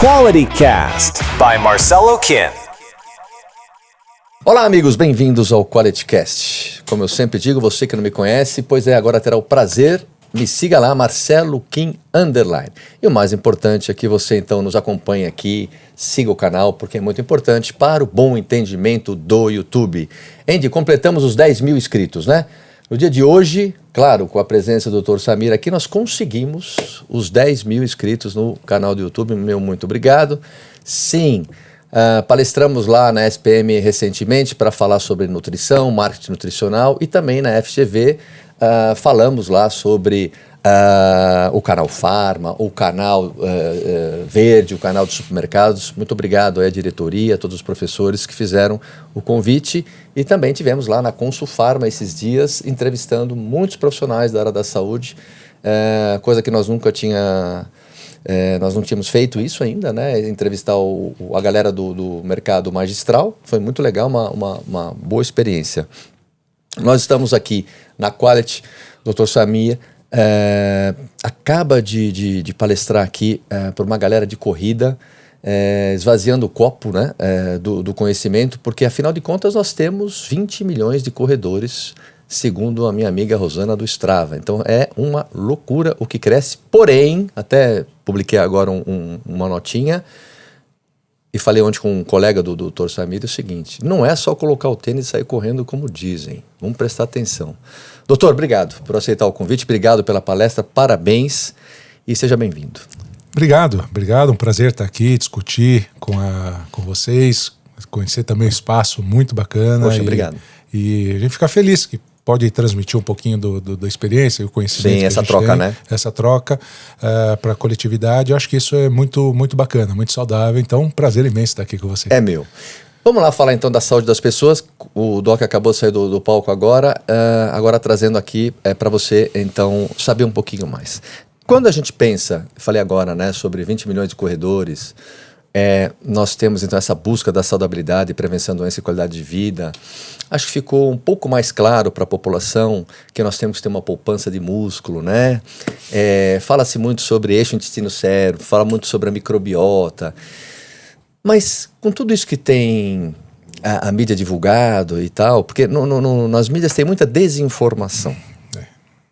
Quality Cast by Marcelo Kim. Olá amigos, bem-vindos ao Quality Cast. Como eu sempre digo, você que não me conhece, agora terá o prazer, me siga lá, Marcelo Kim _. E o mais importante é que você então nos acompanhe aqui, siga o canal, porque é muito importante para o bom entendimento do YouTube. Andy, completamos os 10 mil inscritos, né? No dia de hoje, claro, com a presença do Dr. Samir aqui, nós conseguimos os 10 mil inscritos no canal do YouTube. Meu muito obrigado. Sim, palestramos lá na SPM recentemente para falar sobre nutrição, marketing nutricional, e também na FGV falamos lá sobre o canal Farma, o canal Verde, o canal dos supermercados. Muito obrigado à diretoria, a todos os professores que fizeram o convite. E também tivemos lá na Consul Farma esses dias, entrevistando muitos profissionais da área da saúde, coisa que nós nunca nós não tínhamos feito isso ainda, né? Entrevistar a galera do mercado magistral. Foi muito legal, uma boa experiência. Nós estamos aqui na Quality, Dr. Samir acaba de palestrar aqui para uma galera de corrida, esvaziando o copo, né, do conhecimento, porque afinal de contas nós temos 20 milhões de corredores, segundo a minha amiga Rosana do Strava. Então é uma loucura o que cresce, porém, até publiquei agora uma notinha, e falei ontem com um colega do Dr. Samir o seguinte: não é só colocar o tênis e sair correndo como dizem, vamos prestar atenção. Doutor, obrigado por aceitar o convite, obrigado pela palestra, parabéns e seja bem-vindo. Obrigado, um prazer estar aqui, discutir com vocês, conhecer também o espaço, muito bacana. Poxa, obrigado. E a gente fica feliz que pode transmitir um pouquinho da experiência e o conhecimento. Sim, essa troca, né? Essa troca para a coletividade. Eu acho que isso é muito, muito bacana, muito saudável. Então, prazer imenso estar aqui com você. É meu. Vamos lá falar então da saúde das pessoas. O Doc acabou de sair do palco agora trazendo aqui para você então saber um pouquinho mais. Quando a gente pensa, falei agora, né, sobre 20 milhões de corredores, nós temos então essa busca da saudabilidade, prevenção de doença e qualidade de vida. Acho que ficou um pouco mais claro para a população que nós temos que ter uma poupança de músculo, né? Fala-se muito sobre eixo intestino-cérebro, fala muito sobre a microbiota. Mas com tudo isso que tem a mídia divulgado e tal, porque nas mídias tem muita desinformação,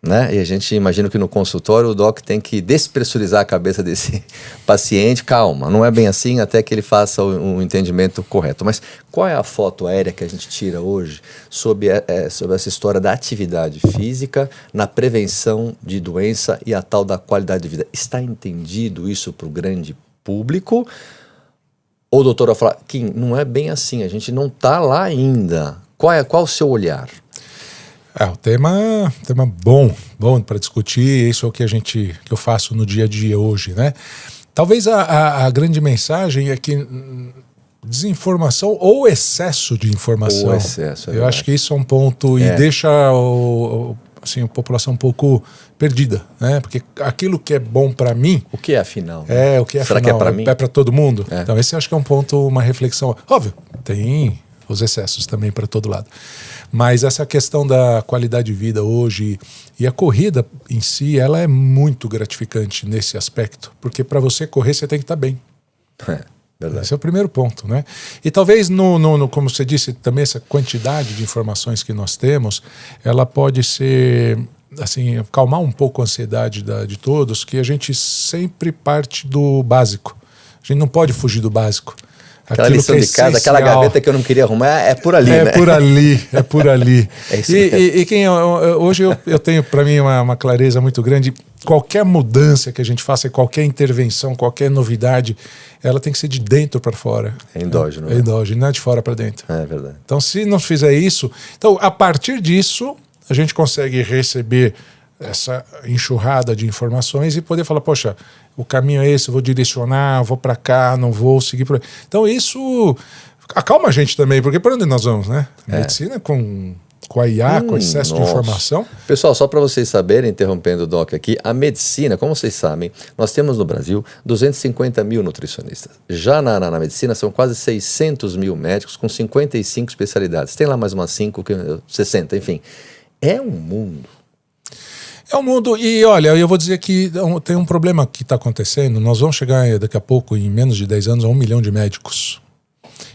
né? E a gente imagina que no consultório o doc tem que despressurizar a cabeça desse paciente. Calma, não é bem assim até que ele faça o entendimento correto. Mas qual é a foto aérea que a gente tira hoje sobre essa história da atividade física na prevenção de doença e a tal da qualidade de vida? Está entendido isso para o grande público? Ou o doutor vai falar, Kim, não é bem assim, a gente não está lá ainda. Qual o seu olhar? O tema bom para discutir. Isso é o que eu faço no dia a dia hoje, né? Talvez a grande mensagem é que desinformação ou excesso de informação. Eu acho que isso é um ponto e deixa a população um pouco perdida, né? Porque aquilo que é bom para mim... O que é afinal? O que é Será afinal? Que é para mim? É para todo mundo? Então esse acho que é um ponto, uma reflexão. Óbvio, tem os excessos também para todo lado. Mas essa questão da qualidade de vida hoje e a corrida em si, ela é muito gratificante nesse aspecto. Porque para você correr, você tem que estar bem. Verdade. Esse é o primeiro ponto, né? E talvez, como você disse, também essa quantidade de informações que nós temos, ela pode ser, assim, acalmar um pouco a ansiedade de todos, que a gente sempre parte do básico. A gente não pode fugir do básico. Aquela lição de casa, aquela gaveta que eu não queria arrumar, é por ali, né? É por ali. É isso hoje eu tenho para mim uma clareza muito grande. Qualquer mudança que a gente faça, qualquer intervenção, qualquer novidade, ela tem que ser de dentro para fora. É endógeno. É endógeno, não é de fora para dentro. É verdade. Então, se não fizer isso... Então, a partir disso, a gente consegue receber essa enxurrada de informações e poder falar, poxa, o caminho é esse, eu vou direcionar, vou para cá, não vou seguir por aí. Então, isso acalma a gente também, porque por onde nós vamos, né? Medicina com a IA, com excesso de informação. Pessoal, só para vocês saberem, interrompendo o Doc aqui, a medicina, como vocês sabem, nós temos no Brasil 250 mil nutricionistas. Já na medicina são quase 600 mil médicos com 55 especialidades. Tem lá mais umas 60, enfim. É um mundo. É um mundo, e olha, eu vou dizer que tem um problema que está acontecendo. Nós vamos chegar daqui a pouco, em menos de 10 anos, a 1 milhão de médicos.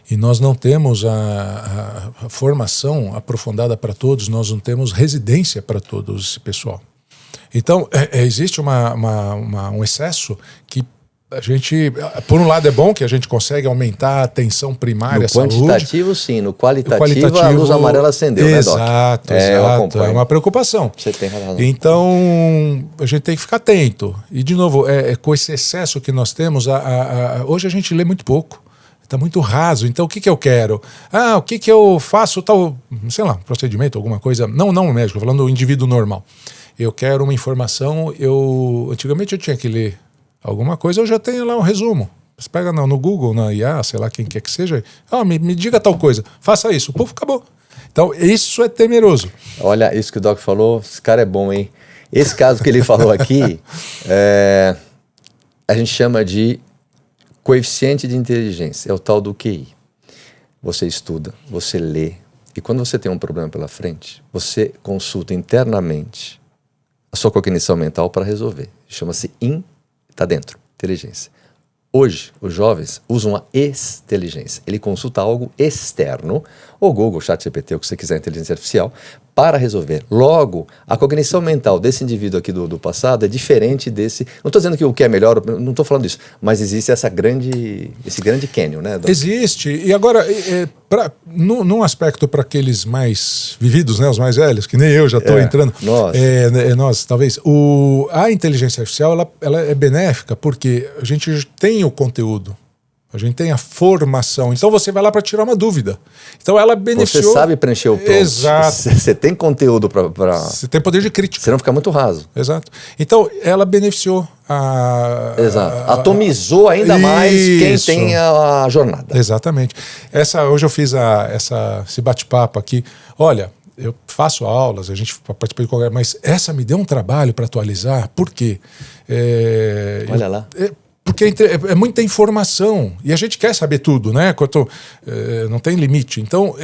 E nós não temos a formação aprofundada para todos, nós não temos residência para todo esse pessoal. Então, existe um excesso que a gente, por um lado é bom que a gente consegue aumentar a atenção primária à saúde. No quantitativo, sim. No qualitativo, a luz amarela acendeu, exato, né, Doc? Exato. É uma preocupação. Você tem razão. Então, a gente tem que ficar atento. E, de novo, com esse excesso que nós temos, hoje a gente lê muito pouco. Está muito raso. Então, o que eu quero? O que eu faço? Tal, sei lá, procedimento, alguma coisa. Não o médico, falando do indivíduo normal. Eu quero uma informação. Antigamente eu tinha que ler alguma coisa, eu já tenho lá um resumo. Você pega no Google, na IA, sei lá quem quer que seja, me diga tal coisa, faça isso. O povo acabou. Então, isso é temeroso. Olha, isso que o Doc falou, esse cara é bom, hein? Esse caso que ele falou aqui, a gente chama de coeficiente de inteligência, é o tal do QI. Você estuda, você lê, e quando você tem um problema pela frente, você consulta internamente a sua cognição mental para resolver. Chama-se está dentro, inteligência. Hoje, os jovens usam a inteligência. Ele consulta algo externo, ou Google, ChatGPT, o que você quiser, inteligência artificial, para resolver. Logo, a cognição mental desse indivíduo aqui do passado é diferente desse... Não estou dizendo que o que é melhor, não estou falando disso, mas existe esse grande canyon, né, Doc? Existe. E agora, num aspecto para aqueles mais vividos, né, os mais velhos, que nem eu já estou entrando. Nós, talvez. A inteligência artificial, ela é benéfica porque a gente tem o conteúdo. A gente tem a formação. Então você vai lá para tirar uma dúvida. Então ela beneficiou... Você sabe preencher o prompt. Exato. Você tem conteúdo para... Você tem poder de crítica. Você não fica muito raso. Exato. Então ela beneficiou Exato. Atomizou ainda mais quem tem a jornada. Exatamente. Hoje eu fiz esse bate-papo aqui. Olha, eu faço aulas, a gente participa de qualquer... Mas essa me deu um trabalho para atualizar. Por quê? Olha lá. Porque é muita informação e a gente quer saber tudo, né? Não tem limite. Então,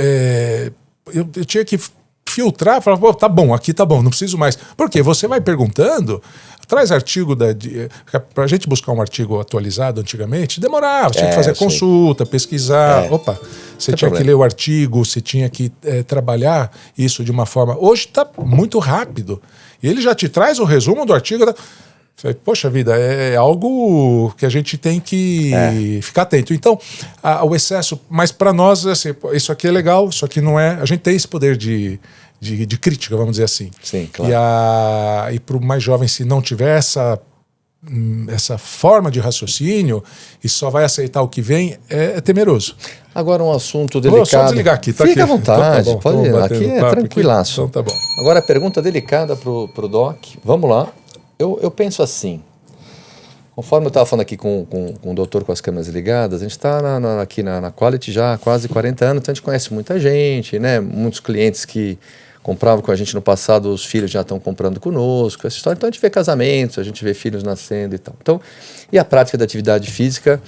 eu tinha que filtrar, falar, tá bom, aqui tá bom, não preciso mais. Por quê? Você vai perguntando, traz artigo, pra gente buscar um artigo atualizado antigamente, demorava, tinha que fazer consulta, pesquisar, você tinha que ler o artigo, você tinha que trabalhar isso de uma forma... Hoje tá muito rápido. E ele já te traz o resumo do artigo... Poxa vida, é algo que a gente tem que ficar atento. Então, o excesso, mas para nós, assim, isso aqui é legal, isso aqui não é. A gente tem esse poder de crítica, vamos dizer assim. Sim, claro. E para o mais jovem, se não tiver essa forma de raciocínio e só vai aceitar o que vem, é temeroso. Agora um assunto delicado. Vou só desligar aqui, tá? Fica aqui. à vontade, Então, tá bom, pode ir. Aqui é tranquilaço. Então tá bom. Agora, pergunta delicada pro Doc. Vamos lá. Eu penso assim, conforme eu estava falando aqui com o doutor com as câmeras ligadas, a gente está aqui na Quality já há quase 40 anos, então a gente conhece muita gente, né? Muitos clientes que compravam com a gente no passado, os filhos já estão comprando conosco, essa história. Então a gente vê casamentos, a gente vê filhos nascendo e tal. Então, e a prática da atividade física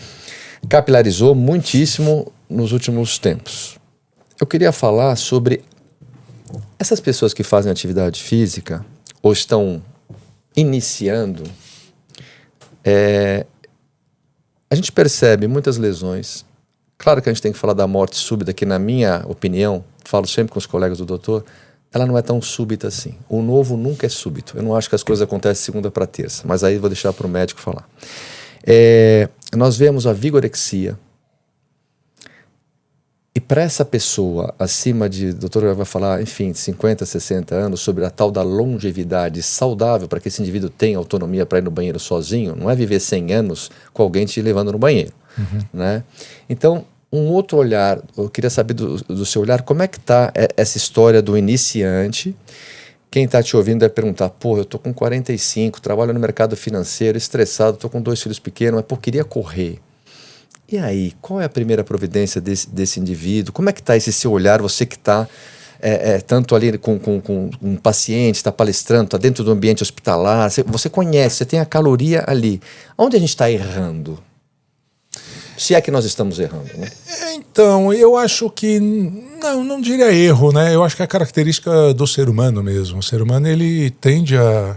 capilarizou muitíssimo nos últimos tempos. Eu queria falar sobre essas pessoas que fazem atividade física ou estão iniciando, a gente percebe muitas lesões. Claro que a gente tem que falar da morte súbita, que na minha opinião, falo sempre com os colegas do doutor, ela não é tão súbita assim. O novo nunca é súbito. Eu não acho que as coisas acontecem de segunda para terça, mas aí vou deixar para o médico falar. Nós vemos a vigorexia. E para essa pessoa acima de, o doutor vai falar, enfim, 50, 60 anos, sobre a tal da longevidade saudável, para que esse indivíduo tenha autonomia para ir no banheiro sozinho, não é viver 100 anos com alguém te levando no banheiro. Né? Então, um outro olhar, eu queria saber do seu olhar, como é que está essa história do iniciante? Quem está te ouvindo deve perguntar, pô, eu estou com 45, trabalho no mercado financeiro, estressado, estou com 2 filhos pequenos, mas pô, queria correr. E aí, qual é a primeira providência desse indivíduo? Como é que está esse seu olhar, você que está tanto ali com um paciente, está palestrando, está dentro do ambiente hospitalar, você conhece, você tem a caloria ali. Onde a gente está errando? Se é que nós estamos errando, né? Então, eu acho que não diria erro, né? Eu acho que é a característica do ser humano mesmo. O ser humano, ele tende a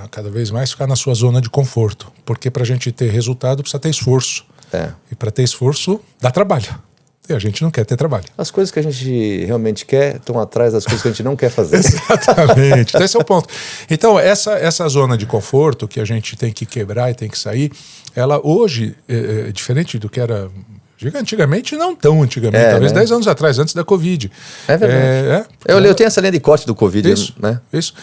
cada vez mais ficar na sua zona de conforto, porque para a gente ter resultado precisa ter esforço. E para ter esforço dá trabalho. E a gente não quer ter trabalho. As coisas que a gente realmente quer estão atrás das coisas que a gente não quer fazer. Exatamente, esse é o ponto. Então, essa zona de conforto que a gente tem que quebrar e tem que sair, ela hoje, é diferente do que era antigamente, não tão antigamente, talvez 10 anos atrás, antes da Covid. É verdade. Eu tenho essa linha de corte do Covid. Isso, né? Isso.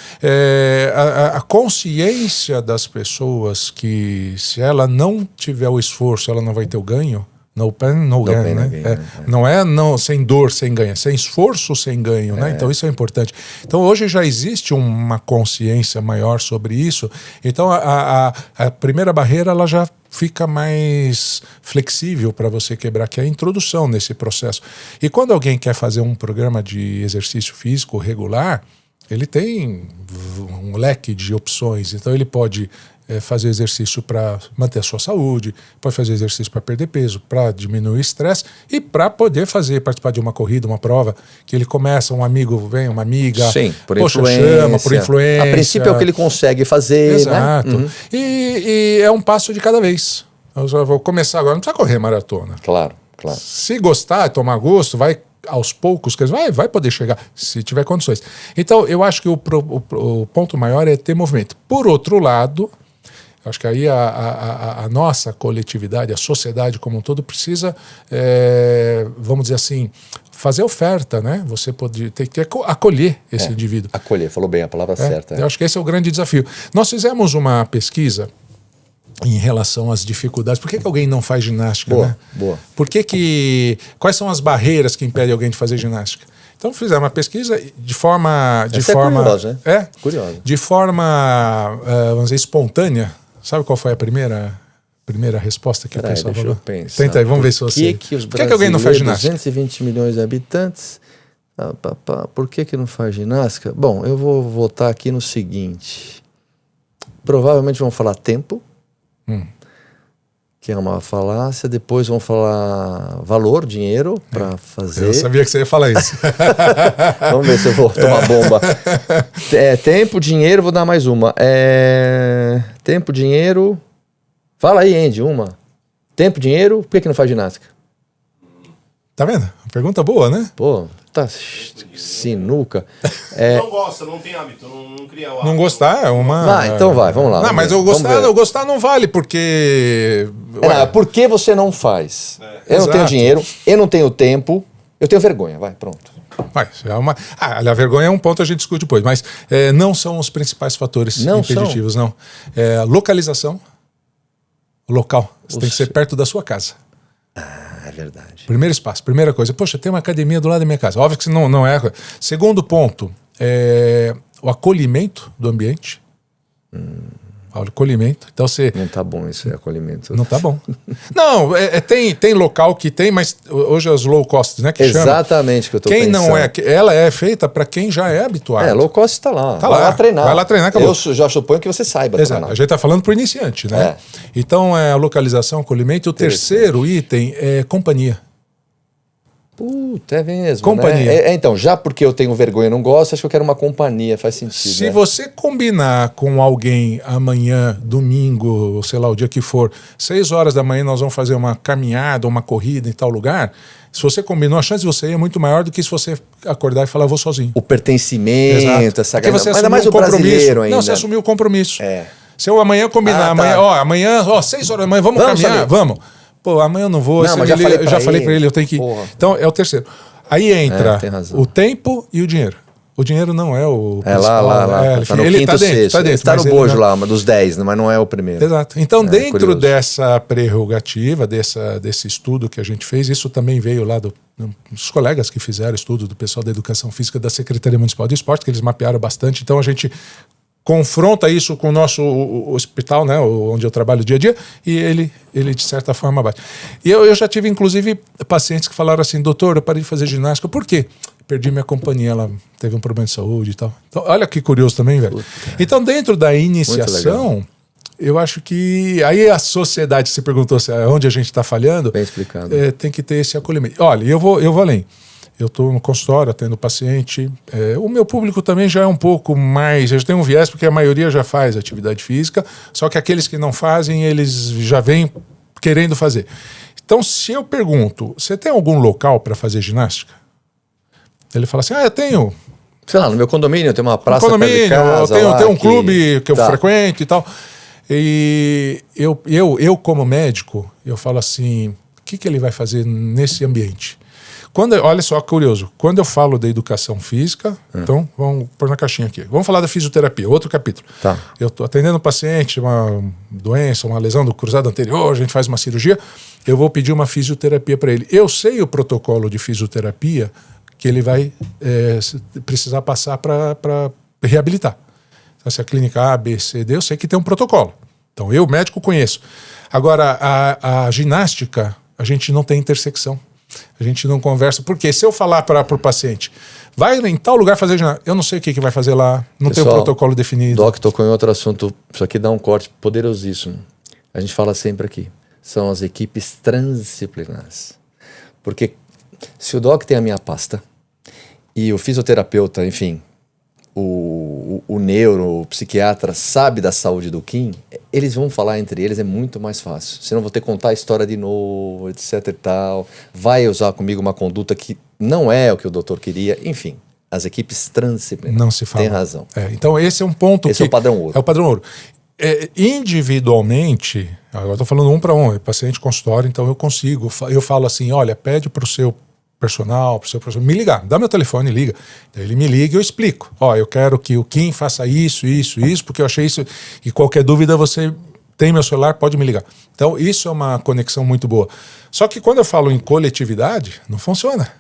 A consciência das pessoas que se ela não tiver o esforço, ela não vai ter o ganho. No pain, no gain, né? Não é sem dor, sem ganho, sem esforço, sem ganho, né? Então isso é importante. Então hoje já existe uma consciência maior sobre isso. Então a primeira barreira ela já fica mais flexível para você quebrar, que é a introdução nesse processo. E quando alguém quer fazer um programa de exercício físico regular, ele tem um leque de opções. Então ele pode fazer exercício para manter a sua saúde, pode fazer exercício para perder peso, para diminuir o estresse e para poder participar de uma corrida, uma prova, que ele começa, um amigo vem, uma amiga, sim, por chama, por influência. A princípio é o que ele consegue fazer. Exato. Né? E é um passo de cada vez. Eu já vou começar agora, não precisa correr maratona. Claro. Se gostar, tomar gosto, vai aos poucos, vai poder chegar, se tiver condições. Então, eu acho que o ponto maior é ter movimento. Por outro lado, acho que aí a nossa coletividade, a sociedade como um todo precisa, vamos dizer assim, fazer oferta, né? Você pode ter que acolher esse indivíduo. Acolher, falou bem a palavra certa. Eu acho que esse é o grande desafio. Nós fizemos uma pesquisa em relação às dificuldades. Por que alguém não faz ginástica, né? Boa. Quais são as barreiras que impedem alguém de fazer ginástica? Então fizemos uma pesquisa de forma curiosa, né? Curiosa. De forma, vamos dizer, espontânea. Sabe qual foi a primeira resposta que o pessoal falou? Pensar. Tenta aí, vamos ver se você... Por que alguém não faz ginástica? 220 milhões de habitantes, por que não faz ginástica? Bom, eu vou votar aqui no seguinte. Provavelmente vão falar tempo, que é uma falácia. Depois vão falar valor, dinheiro, para fazer. Eu sabia que você ia falar isso. Vamos ver se eu vou tomar bomba. Tempo, dinheiro, vou dar mais uma. Tempo, dinheiro... Fala aí, Andy, uma. Tempo, dinheiro, por que não faz ginástica? Tá vendo? Pergunta boa, né? Pô, tá sinuca. Não gosta, não tem hábito, não cria o hábito. Não gostar é uma... Então vai, vamos lá. Não, mas eu gostar não vale, porque... Por que você não faz? Eu não tenho dinheiro, eu não tenho tempo, eu tenho vergonha, vai, pronto. A vergonha é um ponto, a gente discute depois, mas não são os principais fatores impeditivos, não. Localização, local, você tem que ser perto da sua casa. É verdade. Primeiro espaço, primeira coisa. Poxa, tem uma academia do lado da minha casa. Óbvio que não é. Segundo ponto, o acolhimento do ambiente. O acolhimento. Então você... Não tá bom isso, acolhimento. Não tá bom. Não, tem local que tem, mas hoje as low cost, né? Que exatamente o que eu tô pensando. Não é, ela é feita para quem já é habituado. Low cost está lá. Vai lá treinar. Vai lá treinar, acabou. Eu já suponho que você saiba treinar. A gente tá falando pro iniciante, né? Então, a localização, acolhimento. O terceiro item é companhia. Puta, é mesmo, companhia. Né? Então, já porque eu tenho vergonha e não gosto, acho que eu quero uma companhia, faz sentido. Se você combinar com alguém amanhã, domingo, sei lá, o dia que for, 6 horas da manhã nós vamos fazer uma caminhada, uma corrida em tal lugar, se você combinou, a chance de você ir é muito maior do que se você acordar e falar, eu vou sozinho. O pertencimento, essa porque você assumiu mais um compromisso. Ainda. Não, você assumiu o compromisso. Se eu amanhã combinar, amanhã, 6 horas da manhã, vamos caminhar? Amigo. Vamos. Pô, amanhã eu não vou. Não, mas já falei pra ele, eu tenho que ir. Então, é o terceiro. Aí entra o tempo e o dinheiro. O dinheiro não é o principal. Lá. Tá no ele quinto, tá dentro, sexto. Tá dentro. Ele tá no bojo lá, dos 10, mas não é o primeiro. Exato. Então, dentro dessa prerrogativa, desse estudo que a gente fez, isso também veio lá dos colegas que fizeram estudo, do pessoal da Educação Física da Secretaria Municipal de Esporte, que eles mapearam bastante. Então, a gente confronta isso com o nosso hospital, né, onde eu trabalho dia a dia, e ele de certa forma bate. E eu já tive, inclusive, pacientes que falaram assim, doutor, eu parei de fazer ginástica, por quê? Perdi minha companhia, ela teve um problema de saúde e tal. Então, olha que curioso também, velho. Então, dentro da iniciação, eu acho que aí a sociedade, se perguntou onde a gente está falhando, Bem explicado. tem que ter esse acolhimento. Olha, eu vou além. Eu estou no consultório, atendo paciente. O meu público também já é um pouco mais... Eu tenho um viés porque a maioria já faz atividade física, só que aqueles que não fazem, eles já vêm querendo fazer. Então, se eu pergunto, você tem algum local para fazer ginástica? Ele fala assim, eu tenho... Sei lá, no meu condomínio tem uma praça No condomínio, perto de casa, eu lá tenho um clube que eu Tá. frequento e tal. E eu como médico, eu falo assim, o que ele vai fazer nesse ambiente? Olha só, curioso, quando eu falo da educação física, então vamos pôr na caixinha aqui. Vamos falar da fisioterapia, outro capítulo. Tá. Eu estou atendendo um paciente, uma doença, uma lesão do cruzado anterior, a gente faz uma cirurgia, eu vou pedir uma fisioterapia para ele. Eu sei o protocolo de fisioterapia que ele vai precisar passar para reabilitar. Então, se a clínica A, B, C, D, eu sei que tem um protocolo. Então, eu, médico, conheço. Agora, a ginástica, a gente não tem intersecção. A gente não conversa. Porque se eu falar para o paciente, vai em tal lugar fazer ginástica, eu não sei o que vai fazer lá, não tem um protocolo definido. O Doc tocou em outro assunto, isso aqui dá um corte poderosíssimo. A gente fala sempre aqui, são as equipes transdisciplinares. Porque se o Doc tem a minha pasta e o fisioterapeuta, enfim, o neuro, o psiquiatra sabe da saúde do Kim, eles vão falar entre eles, é muito mais fácil. Senão vou ter que contar a história de novo, etc e tal. Vai usar comigo uma conduta que não é o que o doutor queria. Enfim, as equipes transdisciplinares. Não se fala. Tem razão. Então esse é um ponto Esse é o padrão ouro. É o padrão ouro. Individualmente, agora estou falando um para um, é paciente consultório, então eu falo assim, olha, pede para o seu personal, para o seu professor, me ligar, dá meu telefone, liga. Então ele me liga e eu explico. Eu quero que o Kim faça isso, porque eu achei isso, e qualquer dúvida você tem meu celular, pode me ligar. Então isso é uma conexão muito boa. Só que quando eu falo em coletividade, não funciona.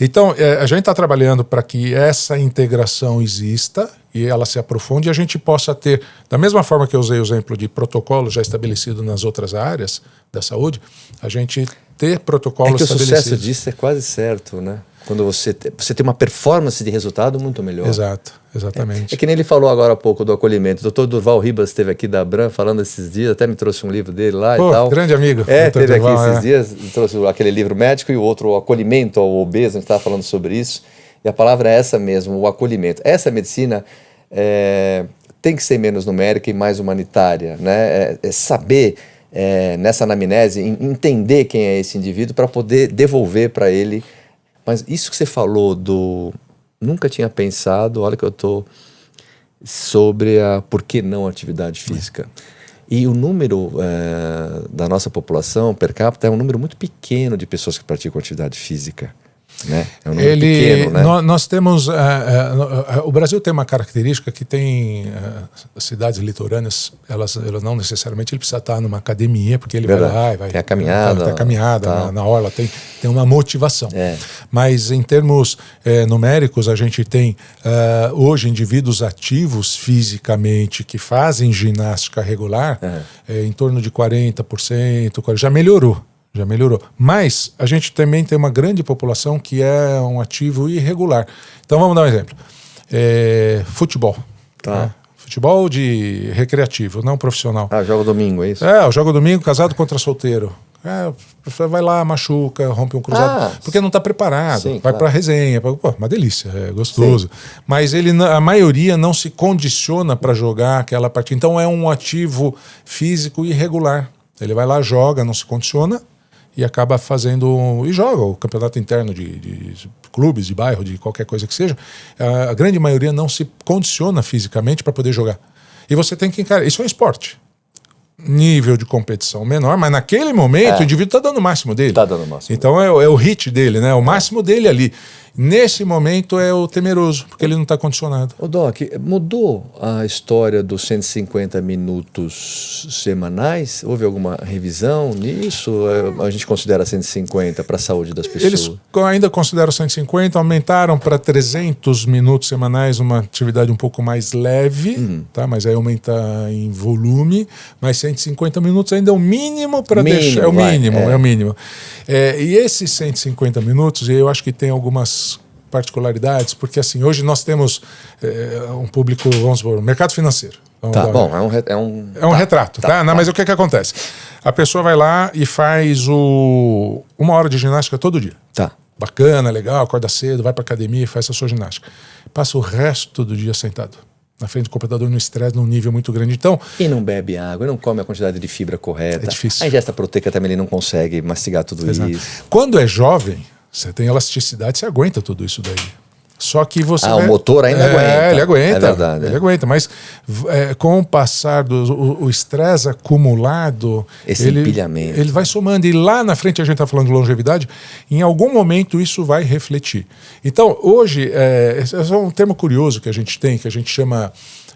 Então a gente está trabalhando para que essa integração exista e ela se aprofunde e a gente possa ter, da mesma forma que eu usei o exemplo de protocolo já estabelecido nas outras áreas da saúde, a gente ter protocolos estabelecidos. O sucesso disso é quase certo, né? Quando você tem uma performance de resultado muito melhor. Exato, exatamente. É que nem ele falou agora há pouco do acolhimento. O Dr. Durval Ribas esteve aqui da Abram falando esses dias, até me trouxe um livro dele lá e tal. Grande amigo. Teve Durval, aqui esses dias, trouxe aquele livro médico e o outro, o acolhimento ao obeso, a gente estava falando sobre isso. E a palavra é essa mesmo, o acolhimento. Essa medicina tem que ser menos numérica e mais humanitária, né? Saber, nessa anamnese, entender quem é esse indivíduo para poder devolver para ele. Mas isso que você falou nunca tinha pensado, olha que eu estou sobre por que não atividade física. E o número da nossa população per capita é um número muito pequeno de pessoas que praticam atividade física. Né? É um número pequeno, né? Nós temos... o Brasil tem uma característica que tem as cidades litorâneas, elas não necessariamente ele precisa estar numa academia, porque ele vai lá e vai... Tem a caminhada. Tem a caminhada na orla, tem uma motivação. É. Mas em termos numéricos, a gente tem hoje indivíduos ativos fisicamente que fazem ginástica regular em torno de 40%, já melhorou. Mas a gente também tem uma grande população que é um ativo irregular. Então vamos dar um exemplo. Futebol. Tá. Né? Futebol de recreativo, não profissional. Joga domingo, é isso? Joga domingo, casado contra solteiro. Vai lá, machuca, rompe um cruzado. Porque não está preparado. Sim, vai para resenha. Uma delícia, é gostoso. Sim. Mas a maioria não se condiciona para jogar aquela partida. Então é um ativo físico irregular. Ele vai lá, joga, não se condiciona e acaba fazendo... E joga o campeonato interno de clubes, de bairro, de qualquer coisa que seja. A grande maioria não se condiciona fisicamente para poder jogar. E você tem que encarar... Isso é um esporte. Nível de competição menor, mas naquele momento o indivíduo está dando o máximo dele. Está dando o máximo. Então é o hit dele, né? O máximo dele ali. Nesse momento é o temeroso, porque ele não está condicionado. Ô Doc, mudou a história dos 150 minutos semanais? Houve alguma revisão nisso? A gente considera 150 para a saúde das pessoas? Eles ainda consideram 150, aumentaram para 300 minutos semanais, uma atividade um pouco mais leve, tá? Mas aí aumenta em volume, mas 150 minutos ainda é o mínimo para deixar. É o mínimo. E esses 150 minutos, eu acho que tem algumas particularidades, porque assim, hoje nós temos um público, vamos supor, mercado financeiro. Vamos Tá, dar- bom, É um retrato, tá? Não, mas o que acontece? A pessoa vai lá e faz 1 hora de ginástica todo dia. Tá. Bacana, legal, acorda cedo, vai pra academia e faz a sua ginástica. Passa o resto do dia sentado na frente do computador, no estresse, num nível muito grande. Então, E não bebe água, e não come a quantidade de fibra correta. É difícil. A ingesta proteica também ele não consegue mastigar tudo exato. isso. Quando é jovem, você tem elasticidade, você aguenta tudo isso daí. Só que você. O motor ainda aguenta. Ele aguenta. É verdade. Ele aguenta, mas com o passar do estresse acumulado. Esse empilhamento. Ele vai somando. E lá na frente, a gente está falando de longevidade, em algum momento isso vai refletir. Então, hoje, esse é um termo curioso que a gente tem, que a gente chama.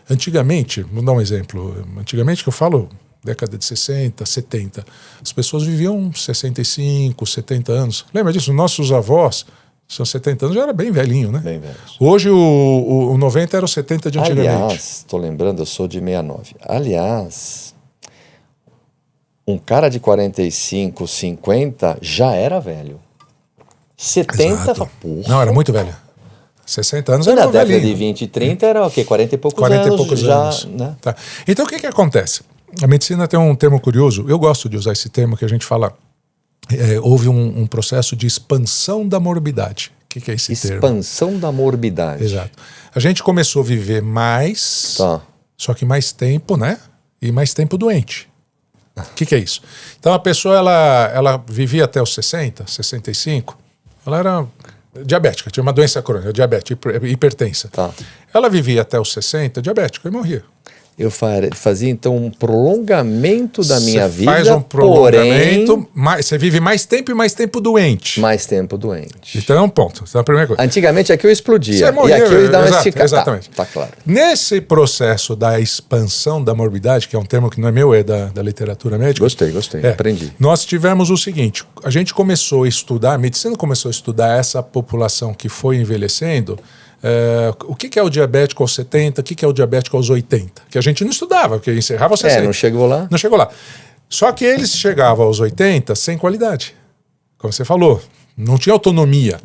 Antigamente, vou dar um exemplo. Antigamente, que eu falo. Década de 60, 70. As pessoas viviam 65, 70 anos. Lembra disso? Nossos avós, são 70 anos, já era bem velhinho, né? Bem velho. Hoje o 90 era o 70 de antigamente. Aliás, estou lembrando, eu sou de 69. Aliás, um cara de 45, 50 já era velho. 70, Exato. porra. Não, era muito velho. 60 anos E era na um década velhinho. de 20 e 30 era o quê? 40 e poucos 40 anos. e poucos já, anos. Né? Tá. Então o que acontece? A medicina tem um termo curioso, eu gosto de usar esse termo que a gente fala. Houve um processo de expansão da morbidade. O que é esse termo? Expansão da morbidade. Exato. A gente começou a viver mais, Tá. só que mais tempo, né? E mais tempo doente. O que é isso? Então a pessoa, ela vivia até os 60, 65, ela era diabética, tinha uma doença crônica, diabetes, hipertensa. Tá. Ela vivia até os 60, diabética, e morria. Eu fazia então um prolongamento da minha Você vida, faz um prolongamento, porém, você vive mais tempo e mais tempo doente. mais tempo doente. Então é um ponto. Então, a primeira coisa. Antigamente aqui eu explodia. Você morria, e aqui eu dava uma exato, esticada. exatamente. Tá claro. Nesse processo da expansão da morbidade, que é um termo que não é meu, é da literatura médica. Gostei, aprendi. Nós tivemos o seguinte, a gente começou a estudar, a medicina começou a estudar essa população que foi envelhecendo, o que é o diabético aos 70, o que é o diabético aos 80, que a gente não estudava, porque encerrava aos 60. Não chegou lá? Não chegou lá. Só que eles chegavam aos 80 sem qualidade, como você falou, não tinha autonomia.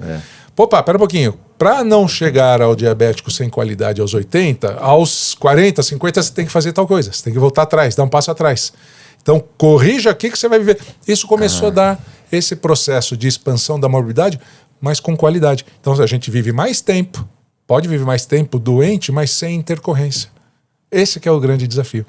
Opa, pera um pouquinho. Para não chegar ao diabético sem qualidade aos 80, aos 40, 50, você tem que fazer tal coisa. Você tem que voltar atrás, dar um passo atrás. Então, corrija aqui que você vai viver. Isso começou a dar esse processo de expansão da morbidade, mas com qualidade. Então, a gente vive mais tempo, pode viver mais tempo doente, mas sem intercorrência. Esse que é o grande desafio.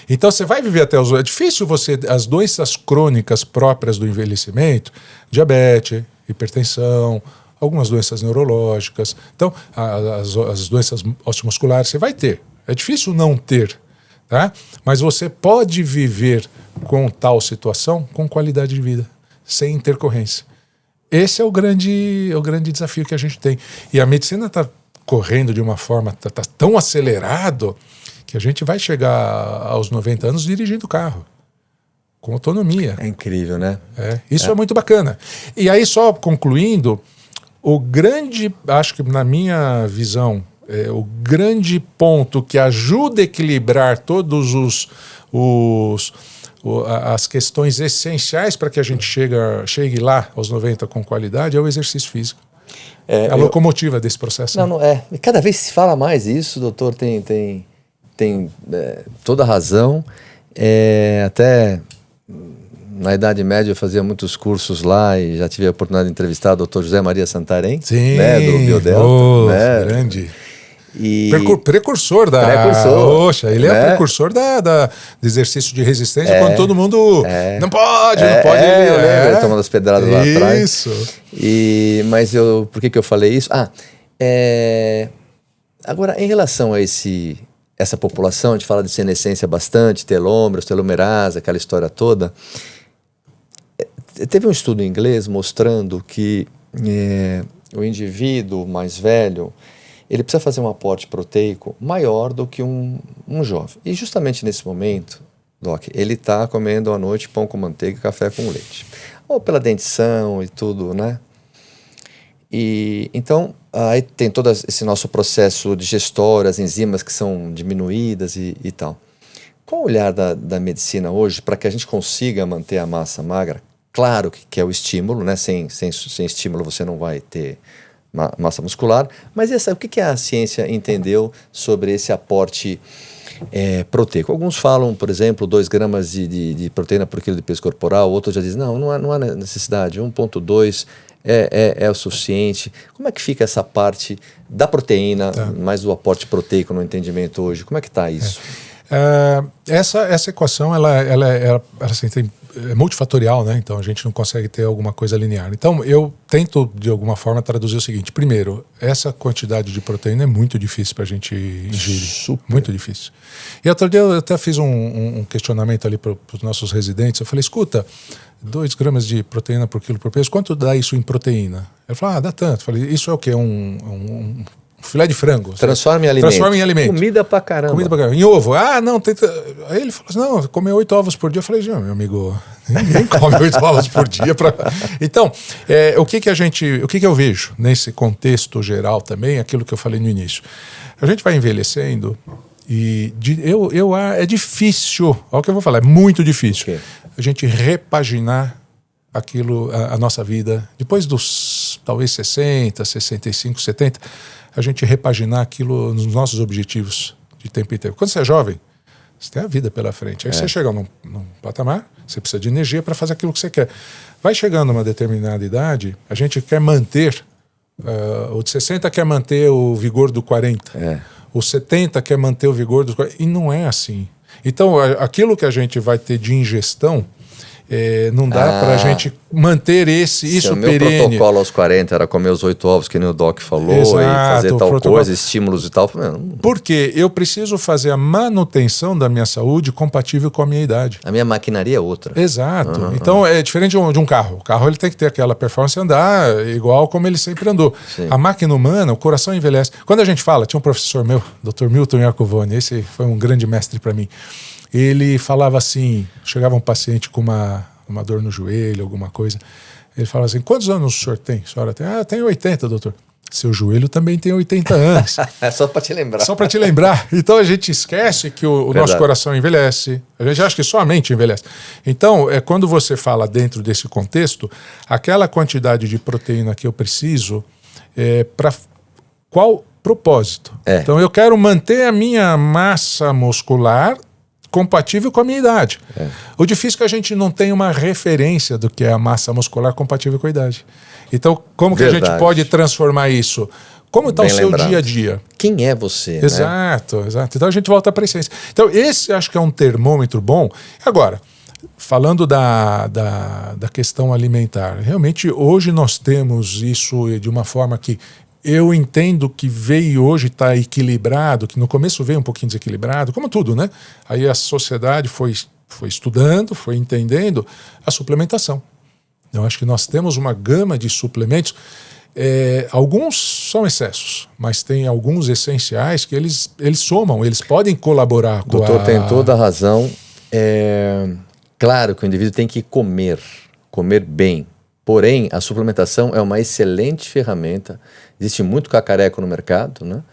Então, você vai viver até os... É difícil você... As doenças crônicas próprias do envelhecimento, diabetes, hipertensão, algumas doenças neurológicas. Então, as doenças osteomusculares você vai ter. É difícil não ter, tá? Mas você pode viver com tal situação com qualidade de vida, sem intercorrência. Esse é o grande desafio que a gente tem. E a medicina está correndo de uma forma, está tão acelerado que a gente vai chegar aos 90 anos dirigindo carro, com autonomia. É incrível, né? Isso é muito bacana. E aí, só concluindo, acho que na minha visão, o grande ponto que ajuda a equilibrar todos as questões essenciais para que a gente chegue lá aos 90 com qualidade é o exercício físico. A locomotiva desse processo. Não é. E cada vez se fala mais isso, doutor, tem toda a razão. Até na Idade Média eu fazia muitos cursos lá e já tive a oportunidade de entrevistar o doutor José Maria Santarém, Sim, né, do Biodelta. Né? Grande. E... Precursor da... Poxa, ele é o precursor do exercício de resistência quando todo mundo não pode. Eu lembro, ele tomando as pedradas lá atrás. Isso. Mas por que eu falei isso? Agora, em relação a essa população, a gente fala de senescência bastante, telômeros, telomerase, aquela história toda. Teve um estudo em inglês mostrando que o indivíduo mais velho, ele precisa fazer um aporte proteico maior do que um jovem. E justamente nesse momento, Doc, ele está comendo à noite pão com manteiga e café com leite. Ou pela dentição e tudo, né? E então, aí tem todo esse nosso processo digestório, as enzimas que são diminuídas e tal. Qual o olhar da medicina hoje para que a gente consiga manter a massa magra? Claro que é o estímulo, né? Sem estímulo você não vai ter massa muscular, mas o que a ciência entendeu sobre esse aporte proteico. Alguns falam, por exemplo, 2 gramas de proteína por quilo de peso corporal, outros já dizem, não há necessidade, 1,2 é o suficiente. Como é que fica essa parte da proteína, mais do aporte proteico no entendimento hoje? Como é que está isso? Essa equação ela assim, é multifatorial, né? Então a gente não consegue ter alguma coisa linear. Então eu tento de alguma forma traduzir o seguinte: primeiro, essa quantidade de proteína é muito difícil para a gente ingerir, muito difícil. E outro dia eu até fiz um questionamento ali para os nossos residentes. Eu falei, escuta, 2 gramas de proteína por quilo por peso, quanto dá isso em proteína? Ele falou, dá tanto. Eu falei, isso é o quê? Um filé de frango. Transforma em alimento. Comida pra caramba. Em ovo. Não, tenta. Aí ele falou assim, não, comer 8 ovos por dia. Eu falei, meu amigo, ninguém come 8 ovos por dia. Então, o que eu vejo nesse contexto geral também, aquilo que eu falei no início. A gente vai envelhecendo e é difícil, olha o que eu vou falar, é muito difícil a gente repaginar aquilo, a nossa vida, depois dos talvez 60, 65, 70, a gente repaginar aquilo nos nossos objetivos de tempo em tempo. Quando você é jovem, você tem a vida pela frente. Aí você chega num patamar, você precisa de energia para fazer aquilo que você quer. Vai chegando a uma determinada idade, a gente quer manter, o de 60 quer manter o vigor do 40, o 70 quer manter o vigor dos 40, e não é assim. Então, aquilo que a gente vai ter de ingestão, não dá para a gente manter isso o meu perene. protocolo aos 40 era comer os 8 ovos, que nem o Doc falou, Exato, e fazer tal coisa, estímulos e tal. Porque eu preciso fazer a manutenção da minha saúde compatível com a minha idade. A minha maquinaria é outra. Exato. Então é diferente de um carro. O carro ele tem que ter aquela performance, andar igual como ele sempre andou. Sim. A máquina humana, o coração envelhece. Quando a gente fala, tinha um professor meu, Dr. Milton Iacovone, esse foi um grande mestre para mim. Ele falava assim, chegava um paciente com uma dor no joelho, alguma coisa. Ele falava assim, quantos anos o senhor tem? A senhora tem? Tenho 80, doutor. Seu joelho também tem 80 anos. É só para te lembrar. Só para te lembrar. Então a gente esquece que o nosso coração envelhece. A gente acha que só a mente envelhece. Então, quando você fala dentro desse contexto, aquela quantidade de proteína que eu preciso, para qual propósito? Então eu quero manter a minha massa muscular compatível com a minha idade. O difícil é que a gente não tem uma referência do que é a massa muscular compatível com a idade. Então, como que a gente pode transformar isso? Como está o seu dia a dia? Quem é você? Exato, né? Exato. Então a gente volta para a essência. Então esse acho que é um termômetro bom. Agora, falando da questão alimentar, realmente hoje nós temos isso de uma forma que eu entendo que veio hoje está equilibrado, que no começo veio um pouquinho desequilibrado, como tudo, né? Aí a sociedade foi estudando, foi entendendo a suplementação. Eu acho que nós temos uma gama de suplementos, alguns são excessos, mas tem alguns essenciais que eles somam, eles podem colaborar com Doutor tem toda a razão. Claro que o indivíduo tem que comer bem. Porém, a suplementação é uma excelente ferramenta. Existe muito cacareco no mercado, né?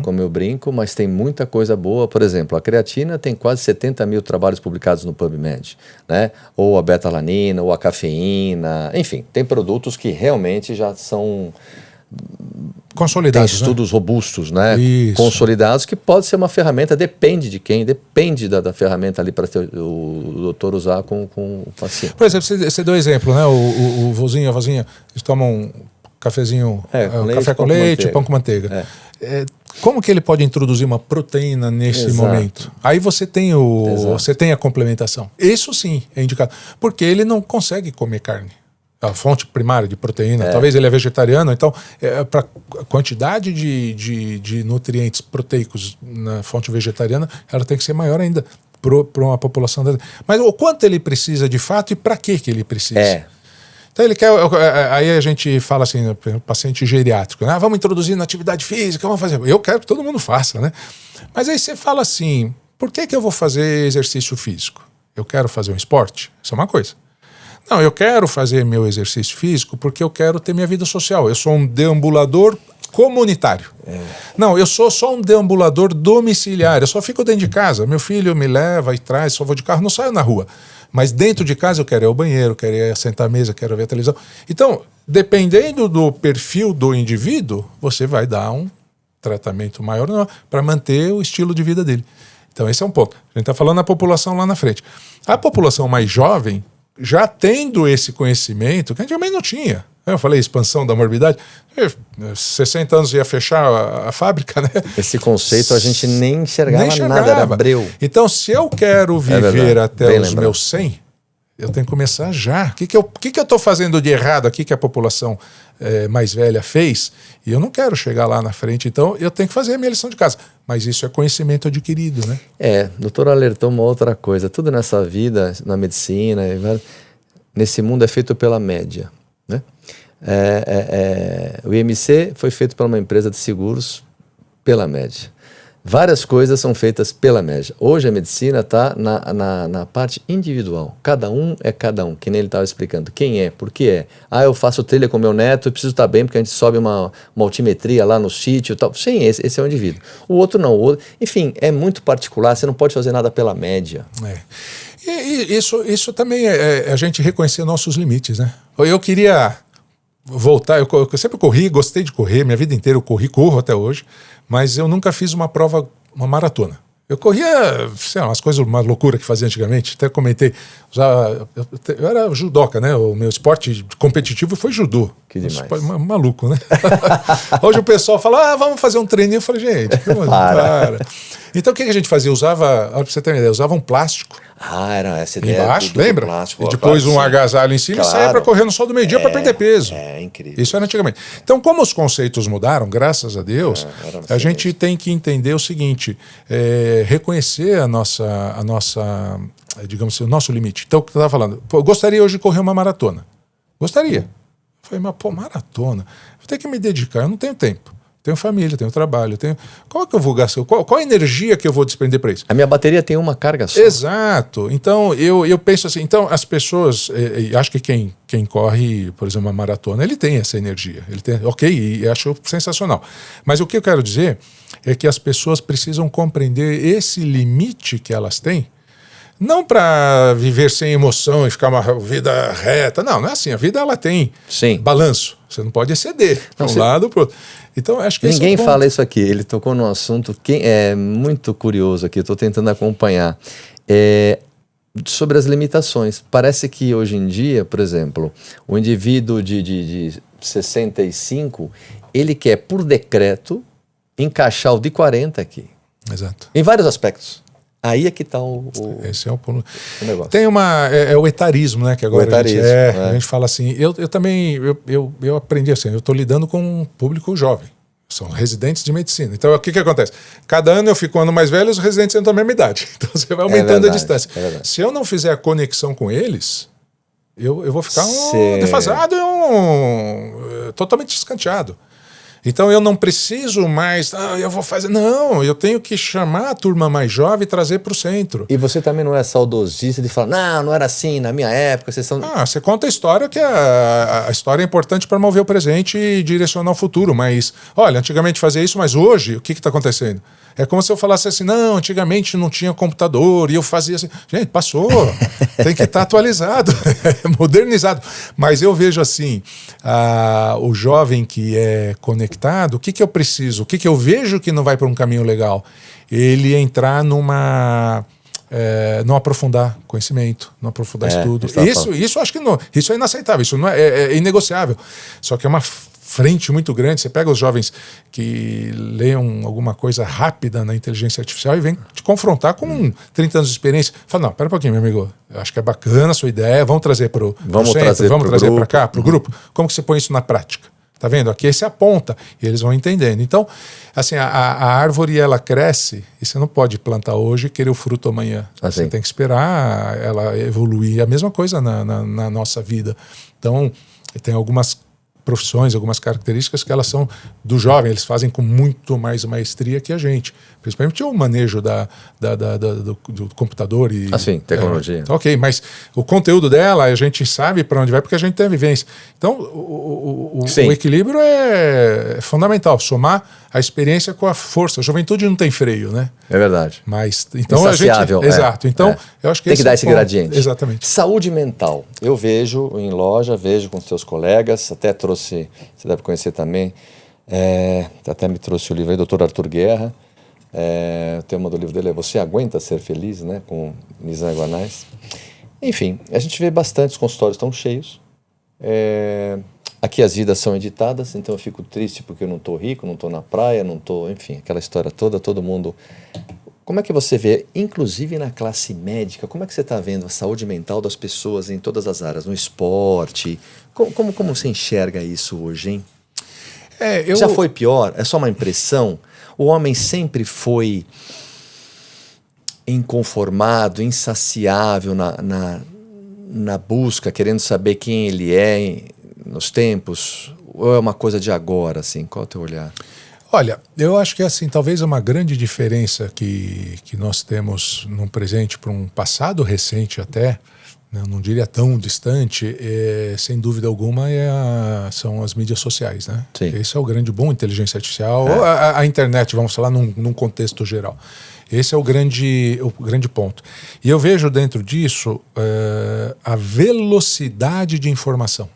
Como eu brinco, mas tem muita coisa boa. Por exemplo, a creatina tem quase 70 mil trabalhos publicados no PubMed, né? Ou a beta-alanina, ou a cafeína. Enfim, tem produtos que realmente já são consolidados, tem estudos robustos, né? Isso. Consolidados, que pode ser uma ferramenta, depende de quem, depende da ferramenta ali para o doutor usar com o paciente. Por exemplo, você deu exemplo, né? O vozinho, a vozinha, eles tomam um cafezinho, café com leite, pão com manteiga. Como que ele pode introduzir uma proteína nesse momento? Aí você tem a complementação. Isso sim é indicado, porque ele não consegue comer carne. A fonte primária de proteína, talvez ele é vegetariano, então para a quantidade de nutrientes proteicos na fonte vegetariana, ela tem que ser maior ainda para uma população. Mas o quanto ele precisa de fato e para que ele precisa? Então ele quer, aí a gente fala assim, paciente geriátrico, né? Vamos introduzir na atividade física, vamos fazer. Eu quero que todo mundo faça, né? Mas aí você fala assim, por que eu vou fazer exercício físico? Eu quero fazer um esporte? Isso é uma coisa. Não, eu quero fazer meu exercício físico porque eu quero ter minha vida social. Eu sou um deambulador comunitário. Não, eu sou só um deambulador domiciliar. Eu só fico dentro de casa. Meu filho me leva e traz, só vou de carro, não saio na rua. Mas dentro de casa eu quero ir ao banheiro, quero ir sentar à mesa, quero ver a televisão. Então, dependendo do perfil do indivíduo, você vai dar um tratamento maior para manter o estilo de vida dele. Então esse é um ponto. A gente está falando da população lá na frente. A população mais jovem, já tendo esse conhecimento, que antigamente não tinha. Eu falei expansão da morbidade. 60 anos ia fechar a fábrica, né? Esse conceito a gente nem enxergava nada, era breu. Então, se eu quero viver verdade. até Bem os lembrado. meus 100, eu tenho que começar já. O que eu estou fazendo de errado aqui que a população mais velha fez? E eu não quero chegar lá na frente, então eu tenho que fazer a minha lição de casa. Mas isso é conhecimento adquirido, né? O doutor alertou uma outra coisa. Tudo nessa vida, na medicina, nesse mundo é feito pela média, né? O IMC foi feito por uma empresa de seguros pela média. Várias coisas são feitas pela média. Hoje a medicina está na parte individual. Cada um é cada um, que nem ele estava explicando. Quem é, por que é. Eu faço trilha com meu neto e preciso estar bem porque a gente sobe uma altimetria lá no sítio e tal. Sim, esse é o indivíduo. O outro não. Enfim, é muito particular, você não pode fazer nada pela média. E isso também é a gente reconhecer nossos limites, né? Eu queria voltar, eu sempre corri, gostei de correr, minha vida inteira eu corro até hoje, mas eu nunca fiz uma uma maratona. Eu corria, sei lá, uma loucura que fazia antigamente, até comentei, eu era judoca, né? O meu esporte competitivo foi judô. Que demais. Maluco, né? Hoje o pessoal fala, vamos fazer um treininho. Eu falei, gente, para. Então o que a gente fazia? Olha, pra você ter uma ideia, usava um plástico. Era essa ideia. Embaixo, do lembra? plástico, E depois claro, um agasalho em cima e saia para correr no sol do meio-dia para perder peso. É incrível. Isso era antigamente. Então, como os conceitos mudaram, graças a Deus, a gente tem que entender o seguinte: reconhecer a nossa, digamos assim, o nosso limite. Então, o que eu estava falando? Eu gostaria hoje de correr uma maratona. Gostaria. Eu falei, mas maratona? Vou ter que me dedicar, eu não tenho tempo. Tenho família, tenho trabalho, Qual é que eu vou gastar? Qual a energia que eu vou despender para isso? A minha bateria tem uma carga só. Exato. Então, eu penso assim, então as pessoas, acho que quem corre, por exemplo, uma maratona, ele tem essa energia. Ele tem, e acho sensacional. Mas o que eu quero dizer é que as pessoas precisam compreender esse limite que elas têm, não para viver sem emoção e ficar uma vida reta. Não é assim. A vida ela tem balanço. Você não pode exceder para um lado ou para o outro. Então, acho que ninguém fala isso aqui. Ele tocou num assunto que é muito curioso aqui. Estou tentando acompanhar. Sobre as limitações. Parece que hoje em dia, por exemplo, o indivíduo de 65, ele quer, por decreto, encaixar o de 40 aqui. Exato. Em vários aspectos. Aí é que está Esse é o negócio. Tem o etarismo, né? Que agora a gente fala assim. Eu também eu aprendi assim. Eu estou lidando com um público jovem. São residentes de medicina. Então, o que acontece? Cada ano eu fico um ano mais velho, os residentes entram da mesma idade. Então, você vai aumentando a distância. Se eu não fizer a conexão com eles, eu vou ficar defasado e totalmente escanteado. Então eu não preciso mais, eu vou fazer. Não, eu tenho que chamar a turma mais jovem e trazer para o centro. E você também não é saudosista de falar, não era assim, na minha época, vocês são... Você conta a história, que a história é importante para mover o presente e direcionar o futuro. Mas, olha, antigamente fazia isso, mas hoje, o que está acontecendo? É como se eu falasse assim, não, antigamente não tinha computador e eu fazia assim. Gente, passou, tem que estar atualizado, modernizado. Mas eu vejo assim, o jovem que é conectado, o que eu preciso? O que eu vejo que não vai para um caminho legal? Ele entrar não aprofundar conhecimento, não aprofundar estudo. Isso acho que não, isso é inaceitável, isso não é inegociável. Só que é uma frente muito grande. Você pega os jovens que leiam alguma coisa rápida na inteligência artificial e vem te confrontar com 30 anos de experiência. Fala, não, pera um pouquinho, meu amigo, eu acho que é bacana a sua ideia, vamos trazer para o centro, vamos trazer para cá, para o grupo. Como que você põe isso na prática? Tá vendo? Aqui você aponta e eles vão entendendo. Então, assim, a árvore ela cresce e você não pode plantar hoje e querer o fruto amanhã. Você tem que esperar ela evoluir. A mesma coisa na nossa vida. Então, tem algumas profissões, algumas características que elas são do jovem, eles fazem com muito mais maestria que a gente. Principalmente o manejo do computador e... tecnologia. Ok, mas o conteúdo dela, a gente sabe para onde vai porque a gente tem a vivência. Então, o equilíbrio é fundamental, somar a experiência com a força. A juventude não tem freio, né? É verdade. Mas, então, exato. Então, eu acho que tem que dar esse gradiente. Exatamente. Saúde mental. Eu vejo em loja, vejo com os seus colegas, até trouxe, você deve conhecer também, até me trouxe o livro aí, Dr. Arthur Guerra. O tema do livro dele é Você Aguenta Ser Feliz, né? Com Nizam Guanais. Enfim, a gente vê bastante, os consultórios estão cheios. Aqui as vidas são editadas, então eu fico triste porque eu não estou rico, não estou na praia, não estou... Enfim, aquela história toda, todo mundo... Como é que você vê, inclusive na classe médica, como é que você está vendo a saúde mental das pessoas em todas as áreas, no esporte? Como você enxerga isso hoje, hein? Já foi pior? É só uma impressão? O homem sempre foi inconformado, insaciável na busca, querendo saber quem ele é nos tempos? Ou é uma coisa de agora, assim? Qual é o teu olhar? Olha, eu acho que assim, talvez uma grande diferença que nós temos no presente para um passado recente até, né, não diria tão distante, sem dúvida alguma, são as mídias sociais, né? Sim. Esse é o grande boom, inteligência artificial, ou a internet, vamos falar num contexto geral. Esse é o grande ponto. E eu vejo dentro disso a velocidade de informação.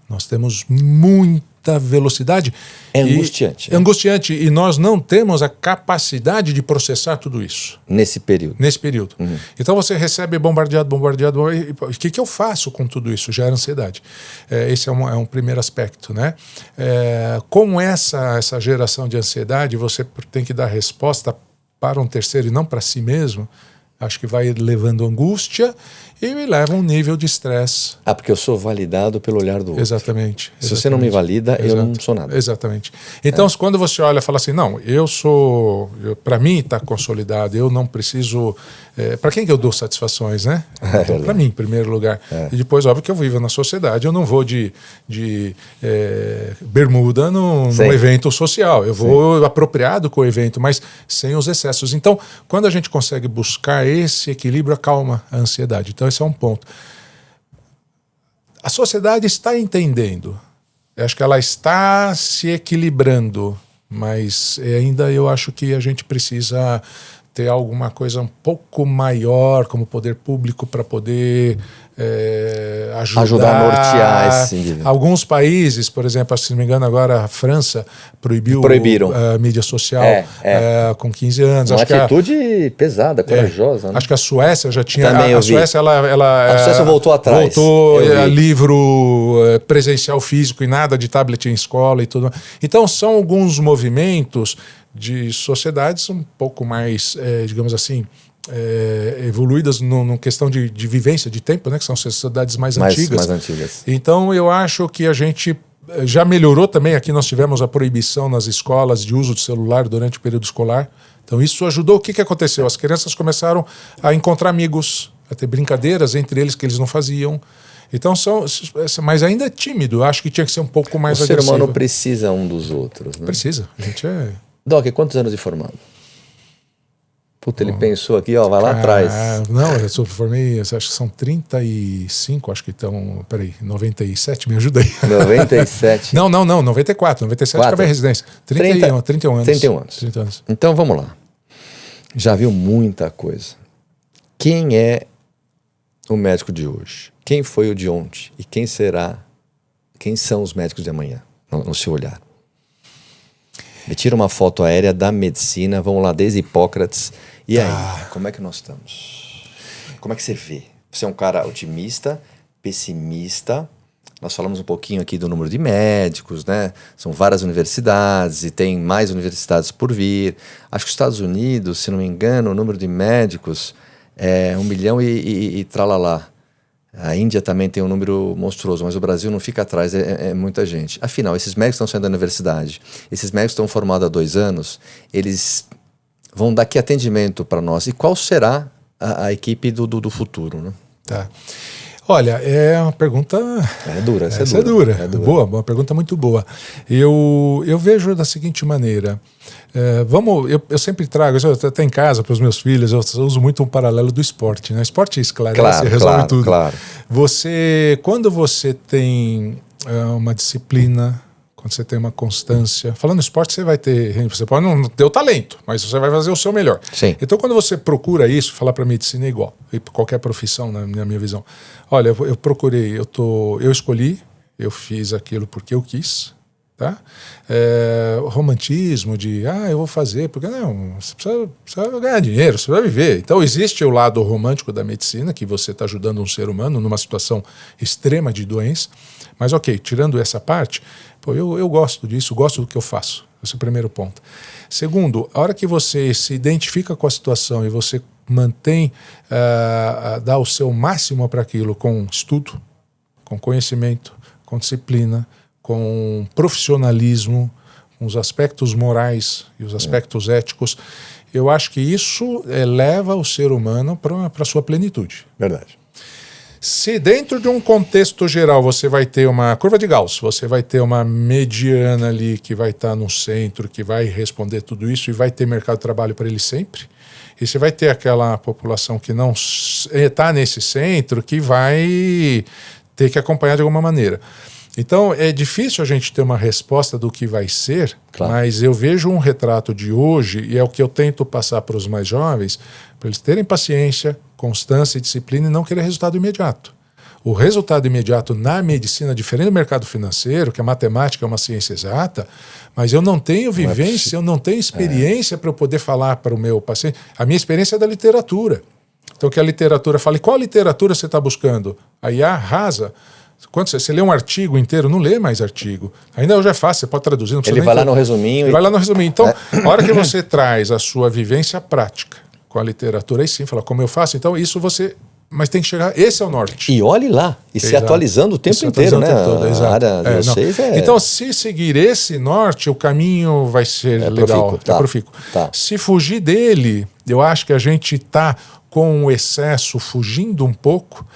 Nós temos muita velocidade. É angustiante. É angustiante. E nós não temos a capacidade de processar tudo isso. Nesse período. Uhum. Então você recebe bombardeado. O que eu faço com tudo isso? Gera ansiedade. Esse é um primeiro aspecto, né? Com essa geração de ansiedade, você tem que dar resposta para um terceiro e não para si mesmo. Acho que vai levando angústia e me leva a um nível de estresse. Porque eu sou validado pelo olhar do outro. Exatamente. Se você não me valida, eu não sou nada. Exatamente. Então, quando você olha e fala assim, não, para mim está consolidado, eu não preciso... para quem que eu dou satisfações, né? Então, para mim, em primeiro lugar. E depois, óbvio que eu vivo na sociedade, eu não vou de bermuda num evento social. Eu vou apropriado com o evento, mas sem os excessos. Então, quando a gente consegue buscar esse equilíbrio, acalma a ansiedade. Então, esse é um ponto. A sociedade está entendendo. Eu acho que ela está se equilibrando, mas ainda eu acho que a gente precisa ter alguma coisa um pouco maior como poder público para poder ajudar a nortear esse nível. Alguns países, por exemplo, se não me engano agora a França proibiram a mídia social com 15 anos. Uma acho atitude pesada, corajosa. Né? Acho que a Suécia já tinha... Também a Suécia, a Suécia voltou atrás. Voltou livro presencial físico e nada de tablet em escola e tudo. Então são alguns movimentos de sociedades um pouco mais, digamos assim, evoluídas na questão de vivência de tempo, né, que são sociedades mais antigas. Então eu acho que a gente já melhorou também. Aqui nós tivemos a proibição nas escolas de uso de celular durante o período escolar. Então isso ajudou. O que aconteceu? As crianças começaram a encontrar amigos, a ter brincadeiras entre eles que eles não faziam. Então mas ainda é tímido. Eu acho que tinha que ser um pouco mais agressivo. O ser humano precisa um dos outros, né? Precisa. A gente Doc, quantos anos de formado? Puta, ele pensou aqui, vai lá atrás. Não, eu formei, acho que são 35, acho que estão, 97, me ajuda aí. 97? Não, 94, 97 acabei a residência. 31 anos. 31 anos. Então vamos lá. Já viu muita coisa. Quem é o médico de hoje? Quem foi o de ontem? E quem são os médicos de amanhã, no seu olhar? Me tira uma foto aérea da medicina, vamos lá, desde Hipócrates. E aí, como é que nós estamos? Como é que você vê? Você é um cara otimista, pessimista? Nós falamos um pouquinho aqui do número de médicos, né? São várias universidades e tem mais universidades por vir. Acho que os Estados Unidos, se não me engano, o número de médicos é 1 milhão e tralalá. A Índia também tem um número monstruoso, mas o Brasil não fica atrás, é muita gente. Afinal, esses médicos estão saindo da universidade, esses médicos estão formados há 2 anos, eles vão dar que atendimento para nós? E qual será a equipe do futuro? Né? Tá. Olha, é uma pergunta... Essa é dura. Boa, uma pergunta muito boa. Eu vejo da seguinte maneira... eu sempre trago, até em casa para os meus filhos, eu uso muito um paralelo do esporte. Né? Esporte esclarece, resolve tudo. Claro. Quando você tem uma disciplina, quando você tem uma constância... Falando em esporte, você pode não ter o talento, mas você vai fazer o seu melhor. Sim. Então, quando você procura isso, falar para a medicina é igual, e qualquer profissão, na minha visão. Olha, eu procurei, eu escolhi, eu fiz aquilo porque eu quis, Tá? O romantismo de, eu vou fazer, porque não, você precisa ganhar dinheiro, você precisa viver. Então existe o lado romântico da medicina, que você está ajudando um ser humano numa situação extrema de doença, mas ok, tirando essa parte, eu gosto disso, gosto do que eu faço. Esse é o primeiro ponto. Segundo, a hora que você se identifica com a situação e você mantém, dá o seu máximo para aquilo com estudo, com conhecimento, com disciplina, com profissionalismo, com os aspectos morais e os aspectos éticos, eu acho que isso leva o ser humano para a sua plenitude. Verdade. Se dentro de um contexto geral você vai ter uma curva de Gauss, você vai ter uma mediana ali que vai estar no centro, que vai responder tudo isso e vai ter mercado de trabalho para ele sempre, e você vai ter aquela população que não está nesse centro, que vai ter que acompanhar de alguma maneira. Então, é difícil a gente ter uma resposta do que vai ser, claro. Mas eu vejo um retrato de hoje, e é o que eu tento passar para os mais jovens, para eles terem paciência, constância e disciplina e não querer resultado imediato. O resultado imediato na medicina, diferente do mercado financeiro, que a matemática é uma ciência exata, mas eu não tenho vivência, eu não tenho experiência para eu poder falar para o meu paciente. A minha experiência é da literatura. Então, que a literatura fala, e qual literatura você está buscando? A IA rasa. Quando você lê um artigo inteiro, não lê mais artigo. Ainda hoje é fácil, você pode traduzir. Não precisa Ele vai lá no resuminho. Vai lá no resuminho. Então, a hora que você traz a sua vivência prática com a literatura, aí sim, fala como eu faço. Então, isso você... Mas tem que chegar... Esse é o norte. E olhe lá. E se atualizando o tempo inteiro, né? A área de vocês Então, se seguir esse norte, o caminho vai ser legal. Profícuo, tá. É profícuo. Tá. Se fugir dele, eu acho que a gente está com o excesso fugindo um pouco,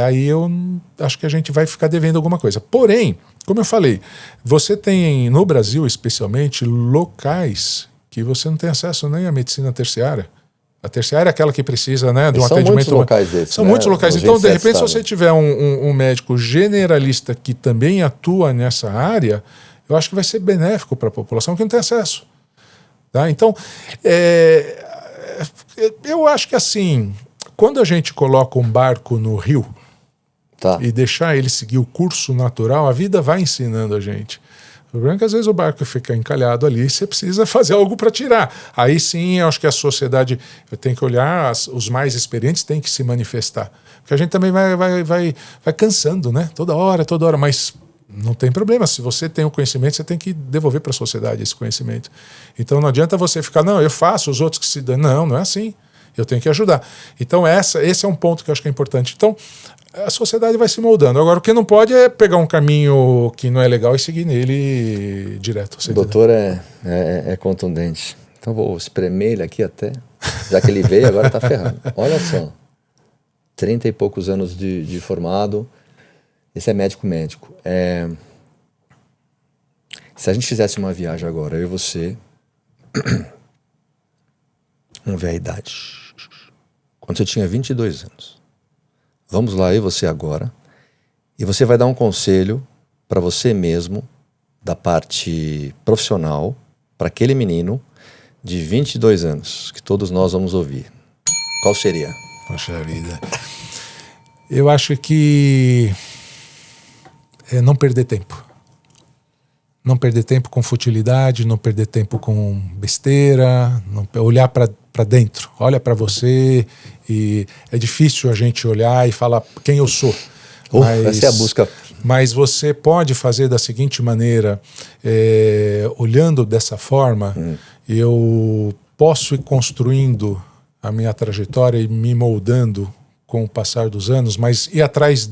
aí eu acho que a gente vai ficar devendo alguma coisa. Porém, como eu falei, você tem no Brasil especialmente locais que você não tem acesso nem à medicina terciária. A terciária é aquela que precisa, né, de um atendimento. São muitos locais desses. São muitos locais. Então, de repente, se você tiver um médico generalista que também atua nessa área, eu acho que vai ser benéfico para a população que não tem acesso. Tá? Então, eu acho que assim, quando a gente coloca um barco no rio e deixar ele seguir o curso natural, a vida vai ensinando a gente. O problema é que às vezes o barco fica encalhado ali e você precisa fazer algo para tirar. Aí sim, eu acho que a sociedade tem que olhar, os mais experientes têm que se manifestar. Porque a gente também vai cansando, né? Toda hora, mas não tem problema. Se você tem o conhecimento, você tem que devolver para a sociedade esse conhecimento. Então não adianta você ficar, não, eu faço, os outros que se dão. Não é assim. Eu tenho que ajudar. Então esse é um ponto que eu acho que é importante. Então a sociedade vai se moldando. Agora o que não pode é pegar um caminho que não é legal e seguir nele direto. O doutor é contundente. Então vou espremer ele aqui até, já que ele veio, agora está ferrando. Olha só, 30 e poucos anos de formado. Esse é médico. Se a gente fizesse uma viagem agora, eu e você, vamos ver a idade. Quando você tinha 22 anos. Vamos lá, eu e você agora. E você vai dar um conselho para você mesmo, da parte profissional, para aquele menino de 22 anos, que todos nós vamos ouvir. Qual seria? Poxa vida. Eu acho que não perder tempo. Não perder tempo com futilidade, não perder tempo com besteira, olhar para dentro. Olha para você e é difícil a gente olhar e falar quem eu sou. Essa é a busca. Mas você pode fazer da seguinte maneira, olhando dessa forma, eu posso ir construindo a minha trajetória e me moldando com o passar dos anos, mas ir atrás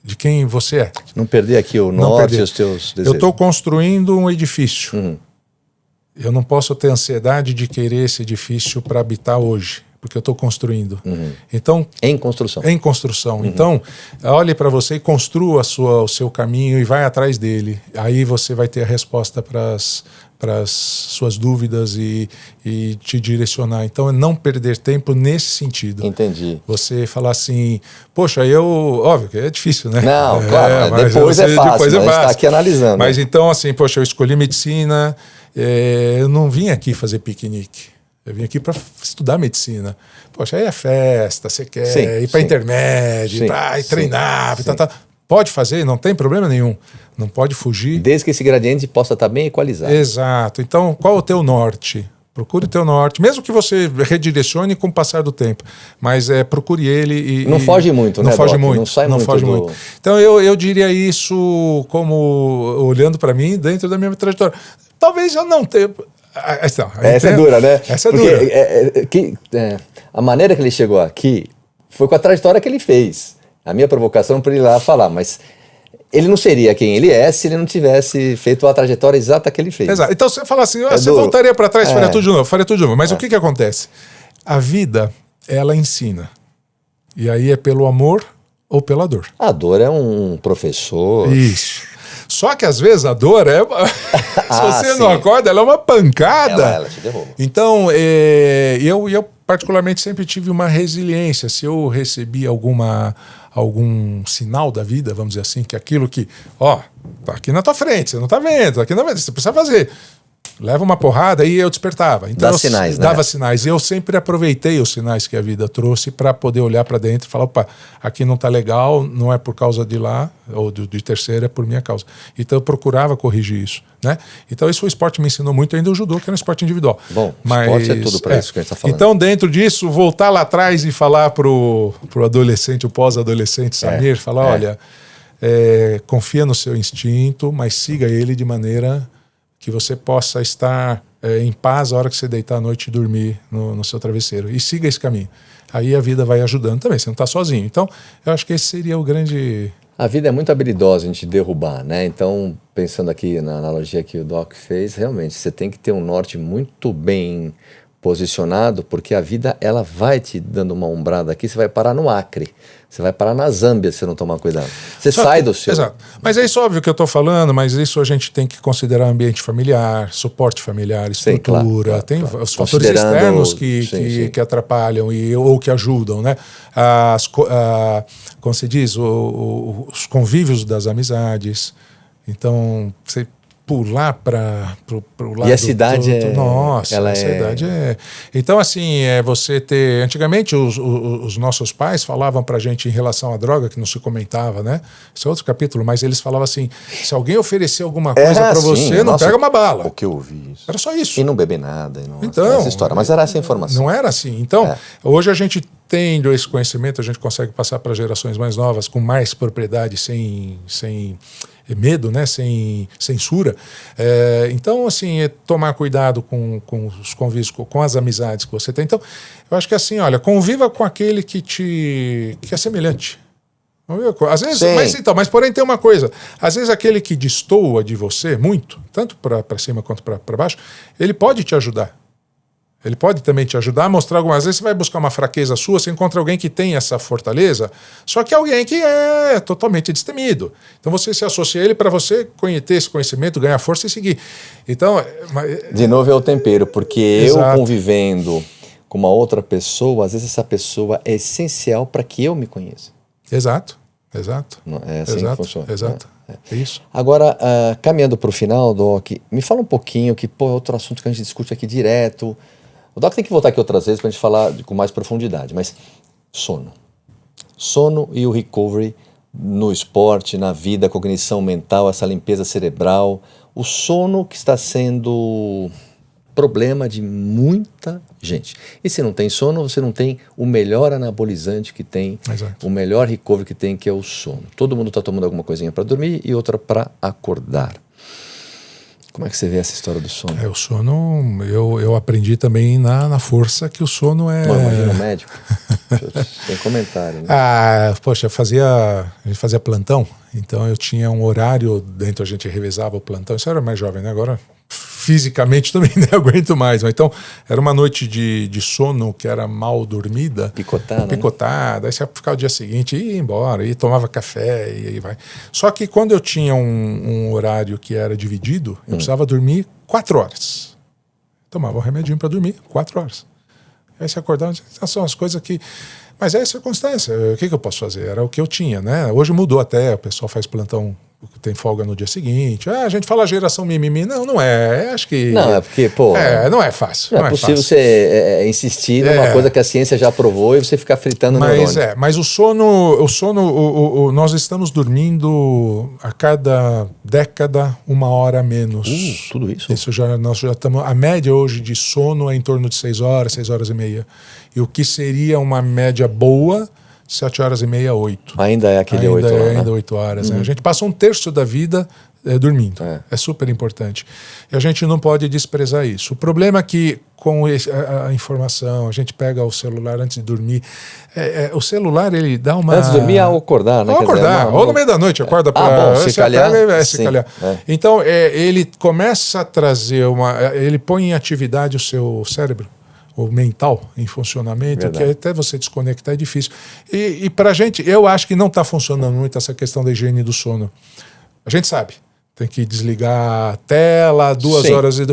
de quem você é. Não perder aqui o norte e os teus desejos. Eu estou construindo um edifício. Eu não posso ter ansiedade de querer esse edifício para habitar hoje, porque eu estou construindo. Então, em construção. Em construção. Então, olhe para você e construa o seu caminho e vai atrás dele. Aí você vai ter a resposta para as suas dúvidas e te direcionar. Então, é não perder tempo nesse sentido. Entendi. Você falar assim, poxa, óbvio que é difícil, né? Não, claro, depois é fácil, mas a gente está aqui analisando. Mas então, assim, poxa, eu escolhi medicina, eu não vim aqui fazer piquenique. Eu vim aqui para estudar medicina. Poxa, aí é festa, você quer ir para intermédio, para treinar, pode fazer, não tem problema nenhum. Não pode fugir. Desde que esse gradiente possa estar bem equalizado. Exato. Então, qual é o teu norte? Procure o teu norte, mesmo que você redirecione com o passar do tempo, mas procure ele e... Não foge muito, não né, foge Doc? muito, Não sai não muito foge do... muito. Então eu diria isso como olhando para mim dentro da minha trajetória. Talvez eu não tenha... Essa é dura, né? Essa é Porque dura. A maneira que ele chegou aqui foi com a trajetória que ele fez. A minha provocação para ele ir lá falar, mas... Ele não seria quem ele é se ele não tivesse feito a trajetória exata que ele fez. Exato. Então você fala assim, você duro. voltaria para trás, faria tudo de novo, faria tudo de novo. Mas o que acontece? A vida, ela ensina. E aí é pelo amor ou pela dor. A dor é um professor. Isso. Só que às vezes a dor é... se você não sim. acorda, ela é uma pancada. Ela te derruba. Então, eu particularmente sempre tive uma resiliência. Se eu recebi algum sinal da vida, vamos dizer assim, que aquilo que, tá aqui na tua frente, você não tá vendo, tá aqui na frente, você precisa fazer. Leva uma porrada e eu despertava. Então Dá sinais, né? Dava sinais. E eu sempre aproveitei os sinais que a vida trouxe para poder olhar para dentro e falar, opa, aqui não tá legal, não é por causa de lá, ou de terceiro, é por minha causa. Então eu procurava corrigir isso, né? Então isso o esporte me ensinou muito, ainda o judô, que era um esporte individual. Bom, esporte é tudo para isso que a gente tá falando. Então dentro disso, voltar lá atrás e falar pro adolescente, o pós-adolescente Samir, falar, olha, confia no seu instinto, mas siga ele de maneira que você possa estar em paz a hora que você deitar à noite e dormir no seu travesseiro. E siga esse caminho. Aí a vida vai ajudando também, você não está sozinho. Então, eu acho que esse seria o grande... A vida é muito habilidosa em te derrubar, né? Então, pensando aqui na analogia que o Doc fez, realmente, você tem que ter um norte muito bem posicionado, porque a vida, ela vai te dando uma ombrada aqui, você vai parar no Acre, você vai parar na Zâmbia se você não tomar cuidado. Você sai do seu... Exato. Mas é isso óbvio que eu estou falando, mas isso a gente tem que considerar ambiente familiar, suporte familiar, estrutura, claro, tem claro. os fatores externos que atrapalham ou que ajudam, né? Como se diz, os convívios das amizades. Então, você pular para o lado... E a cidade Nossa, a cidade é... Então, assim, você ter... Antigamente, os nossos pais falavam pra gente em relação à droga, que não se comentava, né? Isso é outro capítulo, mas eles falavam assim, se alguém oferecer alguma coisa pra você, não pega uma bala. O que eu ouvi isso. Era só isso. E não beber nada. E não, Então, essa história. Mas era essa a informação. Não era assim. Então, hoje a gente tendo esse conhecimento, a gente consegue passar para gerações mais novas com mais propriedade, sem medo, né? Sem censura. Então, assim, tomar cuidado com os convívios, com as amizades que você tem. Então, eu acho que assim, olha, conviva com aquele que é semelhante. Às vezes, mas porém tem uma coisa, às vezes aquele que destoa de você muito, tanto para cima quanto para baixo, ele pode te ajudar. Ele pode também te ajudar a mostrar algumas vezes. Você vai buscar uma fraqueza sua, você encontra alguém que tem essa fortaleza, só que alguém que é totalmente destemido. Então você se associa a ele para você ter esse conhecimento, ganhar força e seguir. Então, de novo é o tempero, porque Exato. eu convivendo com uma outra pessoa, às vezes essa pessoa é essencial para que eu me conheça. Exato. É assim que funciona. Exato. É isso. Agora, caminhando para o final, Doc, me fala um pouquinho, que é outro assunto que a gente discute aqui direto. O Doc tem que voltar aqui outras vezes para a gente falar com mais profundidade, mas sono. Sono e o recovery no esporte, na vida, a cognição mental, essa limpeza cerebral. O sono que está sendo problema de muita gente. E se não tem sono, você não tem o melhor anabolizante que tem, Exato. o melhor recovery que tem, que é o sono. Todo mundo está tomando alguma coisinha para dormir e outra para acordar. Como é que você vê essa história do sono? O sono, eu aprendi também na força que o sono é... Não, imagina o médico. Sem comentário. Né? Poxa, a gente fazia plantão, então eu tinha um horário, dentro a gente revezava o plantão, isso era mais jovem, né? Agora fisicamente também não aguento mais, mas então era uma noite de sono que era mal dormida, picotada, aí você ficava o dia seguinte e ia embora, e tomava café e aí vai. Só que quando eu tinha um horário que era dividido, eu precisava dormir 4 horas. Tomava um remedinho para dormir 4 horas. Aí você acordava, são as coisas que... Mas é circunstância, o que eu posso fazer? Era o que eu tinha, né? Hoje mudou até, o pessoal faz plantão tem folga no dia seguinte. A gente fala geração mimimi. Não é. Acho que... Não, é porque, pô... não é fácil. Não é possível fácil. você insistir numa coisa que a ciência já provou e você ficar fritando neurônio. Mas o sono, nós estamos dormindo a cada década 1 hora a menos. Tudo isso? Nós já estamos... A média hoje de sono é em torno de 6 horas, 6 horas e meia. E o que seria uma média boa... 7 horas e meia, 8. Ainda é aquele 8 horas. Ainda 8 horas. Né? A gente passa 1/3 da vida dormindo. É super importante. E a gente não pode desprezar isso. O problema é que com a informação, a gente pega o celular antes de dormir. O celular, ele dá uma... Antes de dormir, ao acordar, né? Ao acordar. Ou no meio da noite, acorda para... se calhar. Se calhar. Então, ele começa a trazer ele põe em atividade o seu cérebro, o mental em funcionamento, que até você desconectar é difícil. E pra gente, eu acho que não está funcionando muito essa questão da higiene do sono. A gente sabe, tem que desligar a tela, 2 horas e...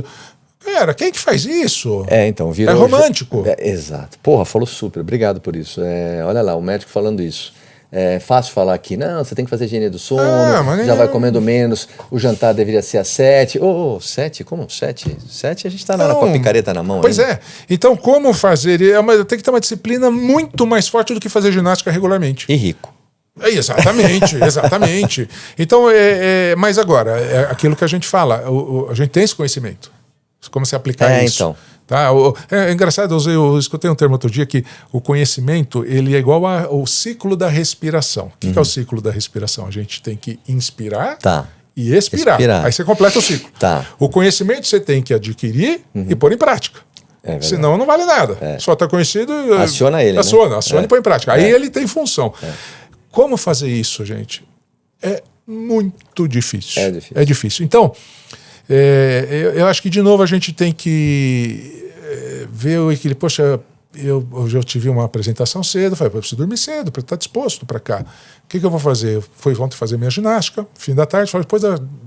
Cara, quem que faz isso? Então, virou... É romântico. Exato. Porra, falou super, obrigado por isso. Olha lá, o médico falando isso. É fácil falar aqui, não, você tem que fazer higiene do sono, já vai comendo menos, o jantar deveria ser às 7. 7? Como 7? 7 a gente tá com a picareta na mão. Pois ainda. Então tem que ter uma disciplina muito mais forte do que fazer ginástica regularmente. E rico. Exatamente, exatamente. Então, mas agora, é aquilo que a gente fala, a gente tem esse conhecimento. Como se aplicar isso. Então. Tá? É engraçado, eu escutei um termo outro dia que o conhecimento ele é igual ao ciclo da respiração. O que é o ciclo da respiração? A gente tem que inspirar e expirar. Aí você completa o ciclo. O conhecimento você tem que adquirir e pôr em prática. Senão não vale nada. Só está conhecido... Aciona ele. Aciona e põe em prática. Aí ele tem função. Como fazer isso, gente? É muito difícil. É difícil. Então... eu acho que, de novo, a gente tem que ver o equilíbrio. Poxa, hoje eu tive uma apresentação cedo, falei, eu preciso dormir cedo para estar disposto para cá. O que eu vou fazer? Eu fui ontem fazer minha ginástica, fim da tarde, falei,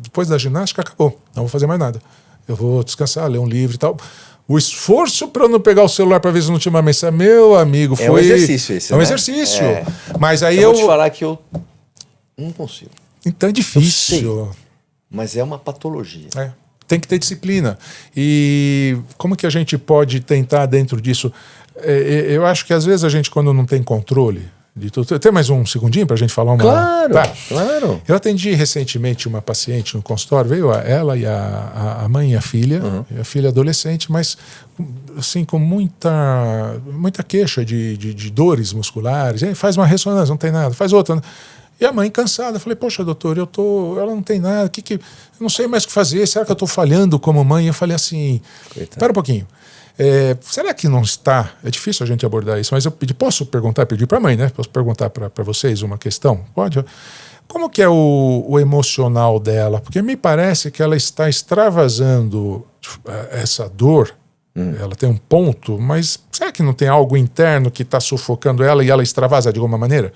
depois da ginástica acabou, não vou fazer mais nada. Eu vou descansar, ler um livro e tal. O esforço para eu não pegar o celular para ver se não tinha uma mensagem, meu amigo, foi... É um exercício esse, É um exercício. Mas aí eu vou te falar que eu não consigo. Então é difícil. Mas é uma patologia. Tem que ter disciplina. E como que a gente pode tentar dentro disso? Eu acho que às vezes a gente, quando não tem controle de tudo... Tem mais um segundinho para a gente falar uma... Claro. Eu atendi recentemente uma paciente no consultório, veio ela e a mãe e a filha, a filha adolescente, mas assim, com muita queixa de dores musculares. Faz uma ressonância, não tem nada. Faz outra... E a mãe cansada, eu falei, poxa, doutor, ela não tem nada, eu não sei mais o que fazer, será que eu estou falhando como mãe? Eu falei assim, espera um pouquinho, será que não está, é difícil a gente abordar isso, mas eu posso pedir para a mãe, né? Posso perguntar para vocês uma questão? Pode? Como que é o emocional dela? Porque me parece que ela está extravasando essa dor, ela tem um ponto, mas será que não tem algo interno que está sufocando ela e ela extravasa de alguma maneira?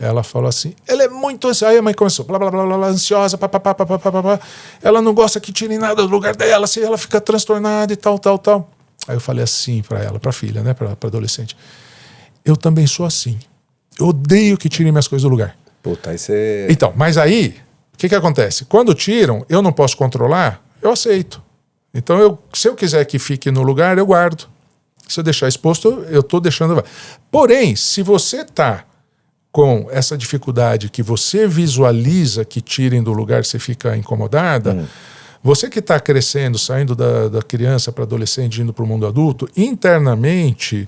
Ela falou assim, ela é muito ansiosa. Aí a mãe começou, blá, blá, blá, blá, ansiosa, ela não gosta que tirem nada do lugar dela, assim, ela fica transtornada e tal. Aí eu falei assim para ela, para a filha, né, para adolescente, eu também sou assim, eu odeio que tirem minhas coisas do lugar. Puta, aí você... Então, mas aí, o que acontece? Quando tiram, eu não posso controlar, eu aceito. Então, se eu quiser que fique no lugar, eu guardo. Se eu deixar exposto, eu estou deixando... Porém, se você está com essa dificuldade que você visualiza que tirem do lugar, você fica incomodada, você que está crescendo, saindo da criança para adolescente, indo para o mundo adulto, internamente,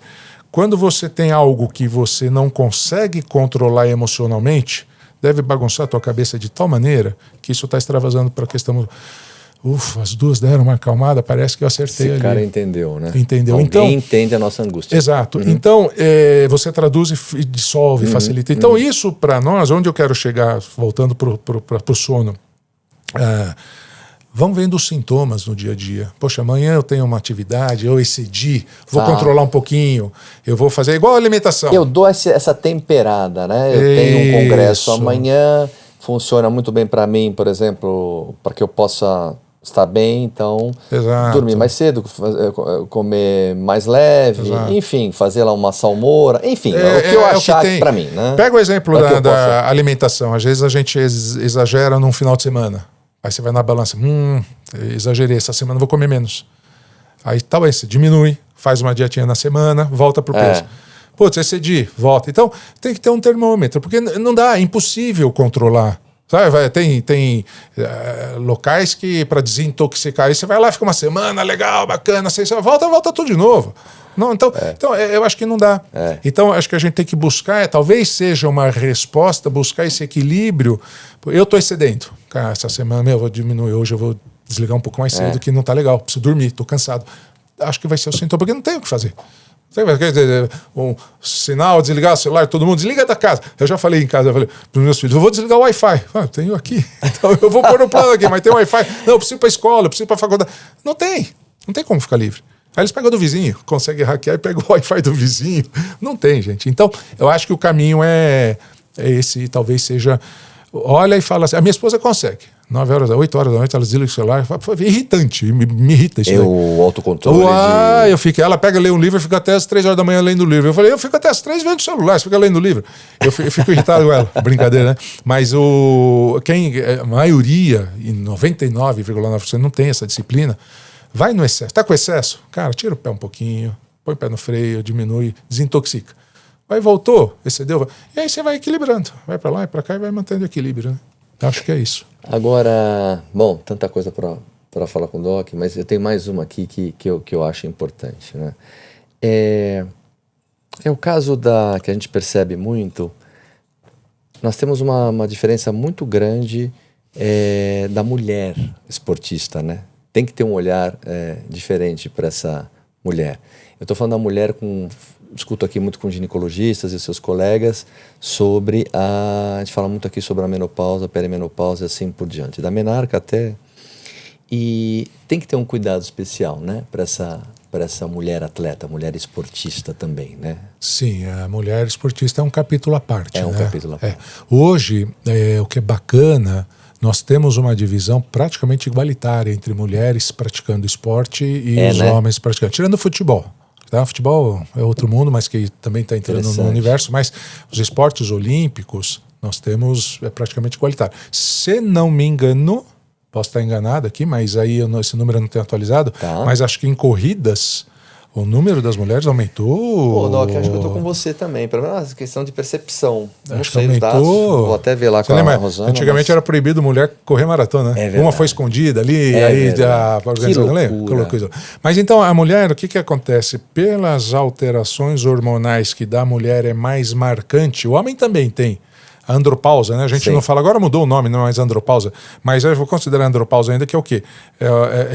quando você tem algo que você não consegue controlar emocionalmente, deve bagunçar a tua cabeça de tal maneira que isso está extravasando para a questão... Ufa, as duas deram uma acalmada, parece que eu acertei ali. Esse cara entendeu, né? Entendeu. Alguém então, entende a nossa angústia. Exato. Então, você traduz e dissolve, facilita. Então, isso para nós, onde eu quero chegar, voltando para o sono, vão vendo os sintomas no dia a dia. Poxa, amanhã eu tenho uma atividade, eu excedi, vou controlar um pouquinho, eu vou fazer igual a alimentação. Eu dou essa temperada, né? Eu tenho um congresso amanhã, funciona muito bem para mim, por exemplo, para que eu possa estar bem, então Exato. dormir mais cedo, comer mais leve, Exato. enfim, fazer lá uma salmoura, enfim, o que eu achar para mim, né? Pega o exemplo É o que eu da alimentação. Às vezes a gente exagera num final de semana. Aí você vai na balança, exagerei, essa semana vou comer menos. Aí talvez você diminui, faz uma dietinha na semana, volta pro peso. Putz, excedi, volta. Então tem que ter um termômetro, porque não dá, é impossível controlar. Sabe, tem locais que para desintoxicar, aí você vai lá, fica uma semana, legal, bacana, você volta tudo de novo. Não, então eu acho que não dá. Então acho que a gente tem que buscar, talvez seja uma resposta, buscar esse equilíbrio. Eu estou excedendo. Cara, essa semana eu vou diminuir, hoje eu vou desligar um pouco mais cedo, que não tá legal, preciso dormir, estou cansado. Acho que vai ser o sintoma, porque não tem o que fazer. Quer dizer, um sinal, desligar o celular, todo mundo desliga da casa. Eu já falei em casa, eu falei para os meus filhos, eu vou desligar o Wi-Fi. Tenho aqui, então eu vou pôr no plano aqui, mas tem Wi-Fi. Não, eu preciso ir para a escola, eu preciso ir para a faculdade. Não tem como ficar livre. Aí eles pegam do vizinho, conseguem hackear e pegam o Wi-Fi do vizinho. Não tem, gente. Então, eu acho que o caminho é esse, talvez seja... Olha e fala assim, a minha esposa consegue. 9 horas, 8 horas da noite, ela desliga o celular. Foi irritante, me irrita isso. O autocontrole. Eu fico, ela pega, lê um livro e fica até as 3 horas da manhã lendo o livro. Eu falei, eu fico até as 3 vendo o celular, você fica lendo o livro. Eu fico irritado com ela, brincadeira, né? Mas a maioria, em 99,9%, não tem essa disciplina, vai no excesso. Tá com excesso? Cara, tira o pé um pouquinho, põe o pé no freio, diminui, desintoxica. Aí voltou, excedeu, e aí você vai equilibrando. Vai para lá e para cá e vai mantendo o equilíbrio, né? Acho que é isso. Agora, bom, tanta coisa para falar com o Doc, mas eu tenho mais uma aqui que eu acho importante, né? É o caso que a gente percebe muito, nós temos uma diferença muito grande da mulher esportista, né? Tem que ter um olhar diferente para essa mulher. Eu estou falando da mulher discuto aqui muito com ginecologistas e seus colegas sobre a gente fala muito aqui sobre a menopausa, perimenopausa e assim por diante, da menarca até, e tem que ter um cuidado especial, né, para essa mulher atleta, mulher esportista também, né? Sim, a mulher esportista é um capítulo à parte. É um capítulo à parte. Hoje, o que é bacana, nós temos uma divisão praticamente igualitária entre mulheres praticando esporte e os homens praticando, tirando o futebol. Tá? O futebol é outro mundo, mas que também está entrando no universo. Mas os esportes olímpicos, nós temos praticamente igualitário. Se não me engano, posso estar enganado aqui, mas aí esse número eu não tenho atualizado, mas acho que em corridas o número das mulheres aumentou. Pô, Doc, acho que eu tô com você também, pelo menos questão de percepção. Não acho sei que os dados, vou até ver lá com a Rosana. Antigamente era proibido mulher correr maratona, né? Uma foi escondida ali, aí a organização colocou. Mas então a mulher, o que acontece? Pelas alterações hormonais que da mulher é mais marcante, o homem também tem a andropausa, né? A gente não fala, agora mudou o nome, não é mais andropausa, mas eu vou considerar a andropausa ainda, que é o quê?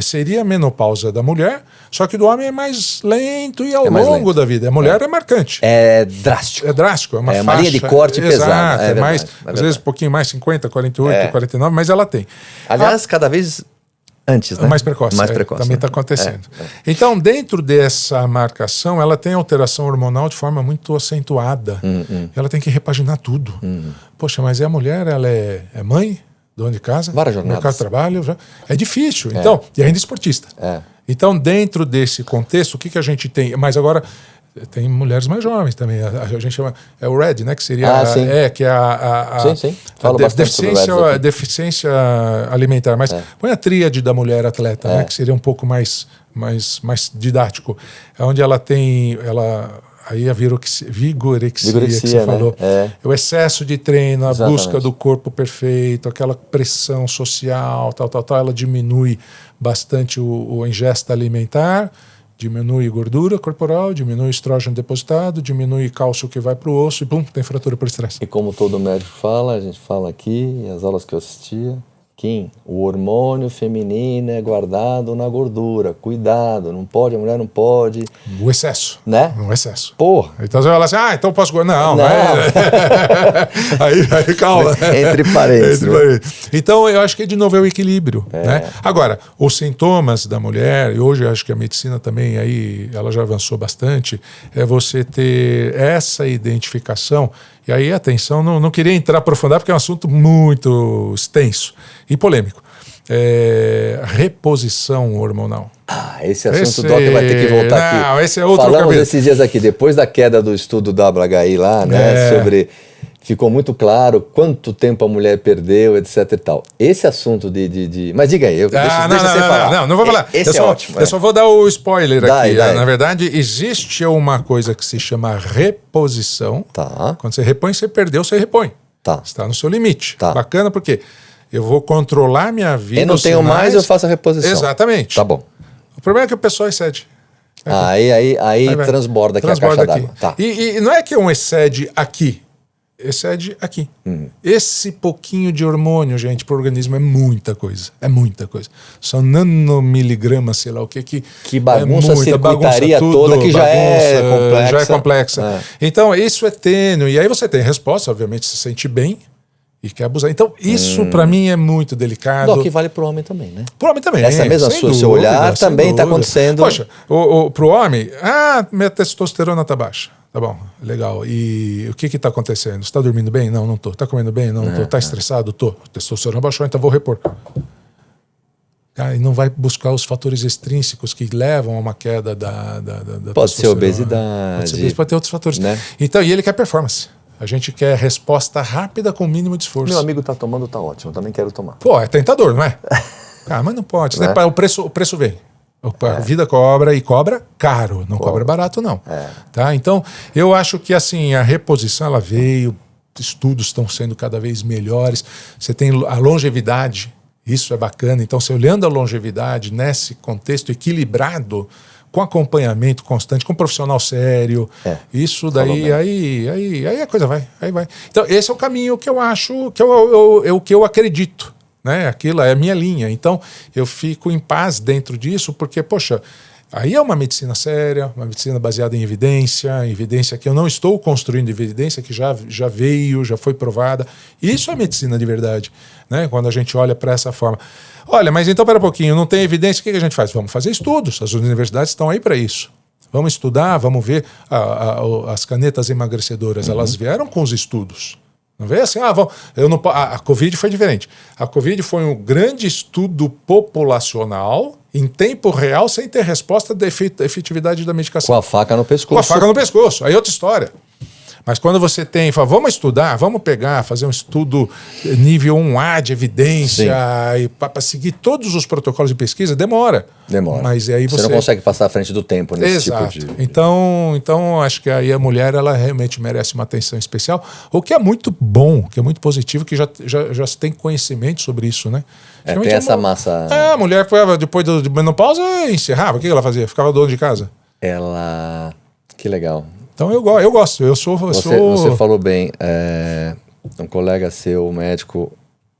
Seria a menopausa da mulher, só que do homem é mais lento e ao longo da vida. A mulher é marcante. É drástico. É drástico, é uma faixa. Linha de corte pesada. É mais, às vezes um pouquinho mais, 50, 48, 49, mas ela tem. Aliás, cada vez... Antes, né? Mais precoce. Também está acontecendo. Então, dentro dessa marcação, ela tem alteração hormonal de forma muito acentuada. Ela tem que repaginar tudo. Poxa, mas a mulher, ela é mãe, dona de casa, várias jornadas. Mercado de trabalho. É difícil. Então, e ainda esportista. Então, dentro desse contexto, o que a gente tem? Mas agora... Tem mulheres mais jovens também. A gente chama. É o RED, né? Que seria. Que é sim. Falo deficiência alimentar. Mas põe a tríade da mulher atleta, né? Que seria um pouco mais didático. É onde ela tem. Aí a vigorexia que você falou. É o excesso de treino, a busca do corpo perfeito, aquela pressão social, tal. Ela diminui bastante a ingesta alimentar. Diminui gordura corporal, diminui estrógeno depositado, diminui cálcio que vai para o osso e pum, tem fratura por estresse. E como todo médico fala, a gente fala aqui, as aulas que eu assistia, Kim, o hormônio feminino é guardado na gordura. Cuidado, não pode, a mulher não pode. O excesso. Né? O excesso. Porra. Então você vai falar assim, então posso guardar. Não. aí calma. Entre parênteses. Então eu acho que de novo é o equilíbrio. Né? Agora, os sintomas da mulher, e hoje eu acho que a medicina também, aí ela já avançou bastante, é você ter essa identificação. E aí, atenção, não queria aprofundar porque é um assunto muito extenso e polêmico. reposição hormonal. Esse assunto o Doc vai ter que voltar aqui. Não, esse é outro Falamos capítulo. esses dias aqui, depois da queda do estudo WHI lá, né? Sobre... Ficou muito claro quanto tempo a mulher perdeu, etc e tal. Esse assunto de... Mas diga aí, deixa você falar. Não vou falar. Esse é ótimo. Eu só vou dar o spoiler aqui. Daí. Na verdade, existe uma coisa que se chama reposição. Tá. Quando você repõe, você perdeu, você repõe. Tá. Está no seu limite. Tá. Bacana porque eu vou controlar minha vida. Eu não tenho mais, eu faço a reposição. Exatamente. Tá bom. O problema é que o pessoal excede. Aí transborda aqui a caixa d'água. Tá. E não é que excede aqui. Excede aqui. Esse pouquinho de hormônio, gente, para o organismo é muita coisa. É muita coisa. São nanomiligramas, sei lá o que. Que bagunça a circuitaria toda que já é complexa. Já é complexa. Então, isso é tênue. E aí você tem resposta, obviamente, se sente bem e quer abusar. Então, isso para mim é muito delicado. Doc, vale para o homem também, né? Pro homem também. Essa mesma seu olhar também está acontecendo. Poxa, pro homem, minha testosterona tá baixa. Tá bom, legal. E o que está acontecendo? Você está dormindo bem? Não, não tô. Está comendo bem? Não, não tô. Está estressado? Tô. Testosterona baixou, então vou repor. E não vai buscar os fatores extrínsecos que levam a uma queda da pode ser obesidade. Pode ter outros fatores. Né? Então, e ele quer performance. A gente quer resposta rápida com o mínimo de esforço. Meu amigo tá tomando, tá ótimo. Também quero tomar. Pô, é tentador, não é? Mas não pode. Né? O preço vem. A vida cobra e cobra caro, não cobra barato não. Tá? Então, eu acho que assim, a reposição ela veio, estudos estão sendo cada vez melhores, você tem a longevidade, isso é bacana. Então, você olhando a longevidade nesse contexto equilibrado, com acompanhamento constante, com um profissional sério, isso daí, aí a coisa vai, aí vai. Então, esse é o caminho que eu acho, que é o que eu acredito. Né? Aquilo é a minha linha. Então, eu fico em paz dentro disso, porque, poxa, aí é uma medicina séria, uma medicina baseada em evidência que eu não estou construindo evidência, que já veio, já foi provada. Isso é medicina de verdade, né? Quando a gente olha para essa forma. Olha, mas então, pera um pouquinho, não tem evidência, o que a gente faz? Vamos fazer estudos, as universidades estão aí para isso. Vamos estudar, vamos ver as canetas emagrecedoras, elas vieram com os estudos. Não veio assim, a Covid foi diferente. A Covid foi um grande estudo populacional em tempo real, sem ter resposta da efetividade da medicação. Com a faca no pescoço. Com a faca no pescoço, aí outra história. Mas quando você tem, fala, vamos estudar, vamos pegar, fazer um estudo nível 1A de evidência e para seguir todos os protocolos de pesquisa, demora. Mas aí você não consegue passar à frente do tempo nesse tipo de... Então, acho que aí a mulher ela realmente merece uma atenção especial, o que é muito bom, que é muito positivo, que já se tem conhecimento sobre isso, né? Tem essa massa... A mulher, depois de menopausa, encerrava. O que ela fazia? Ficava dona de casa. Que legal. Então eu gosto, Você falou bem, um colega seu, médico,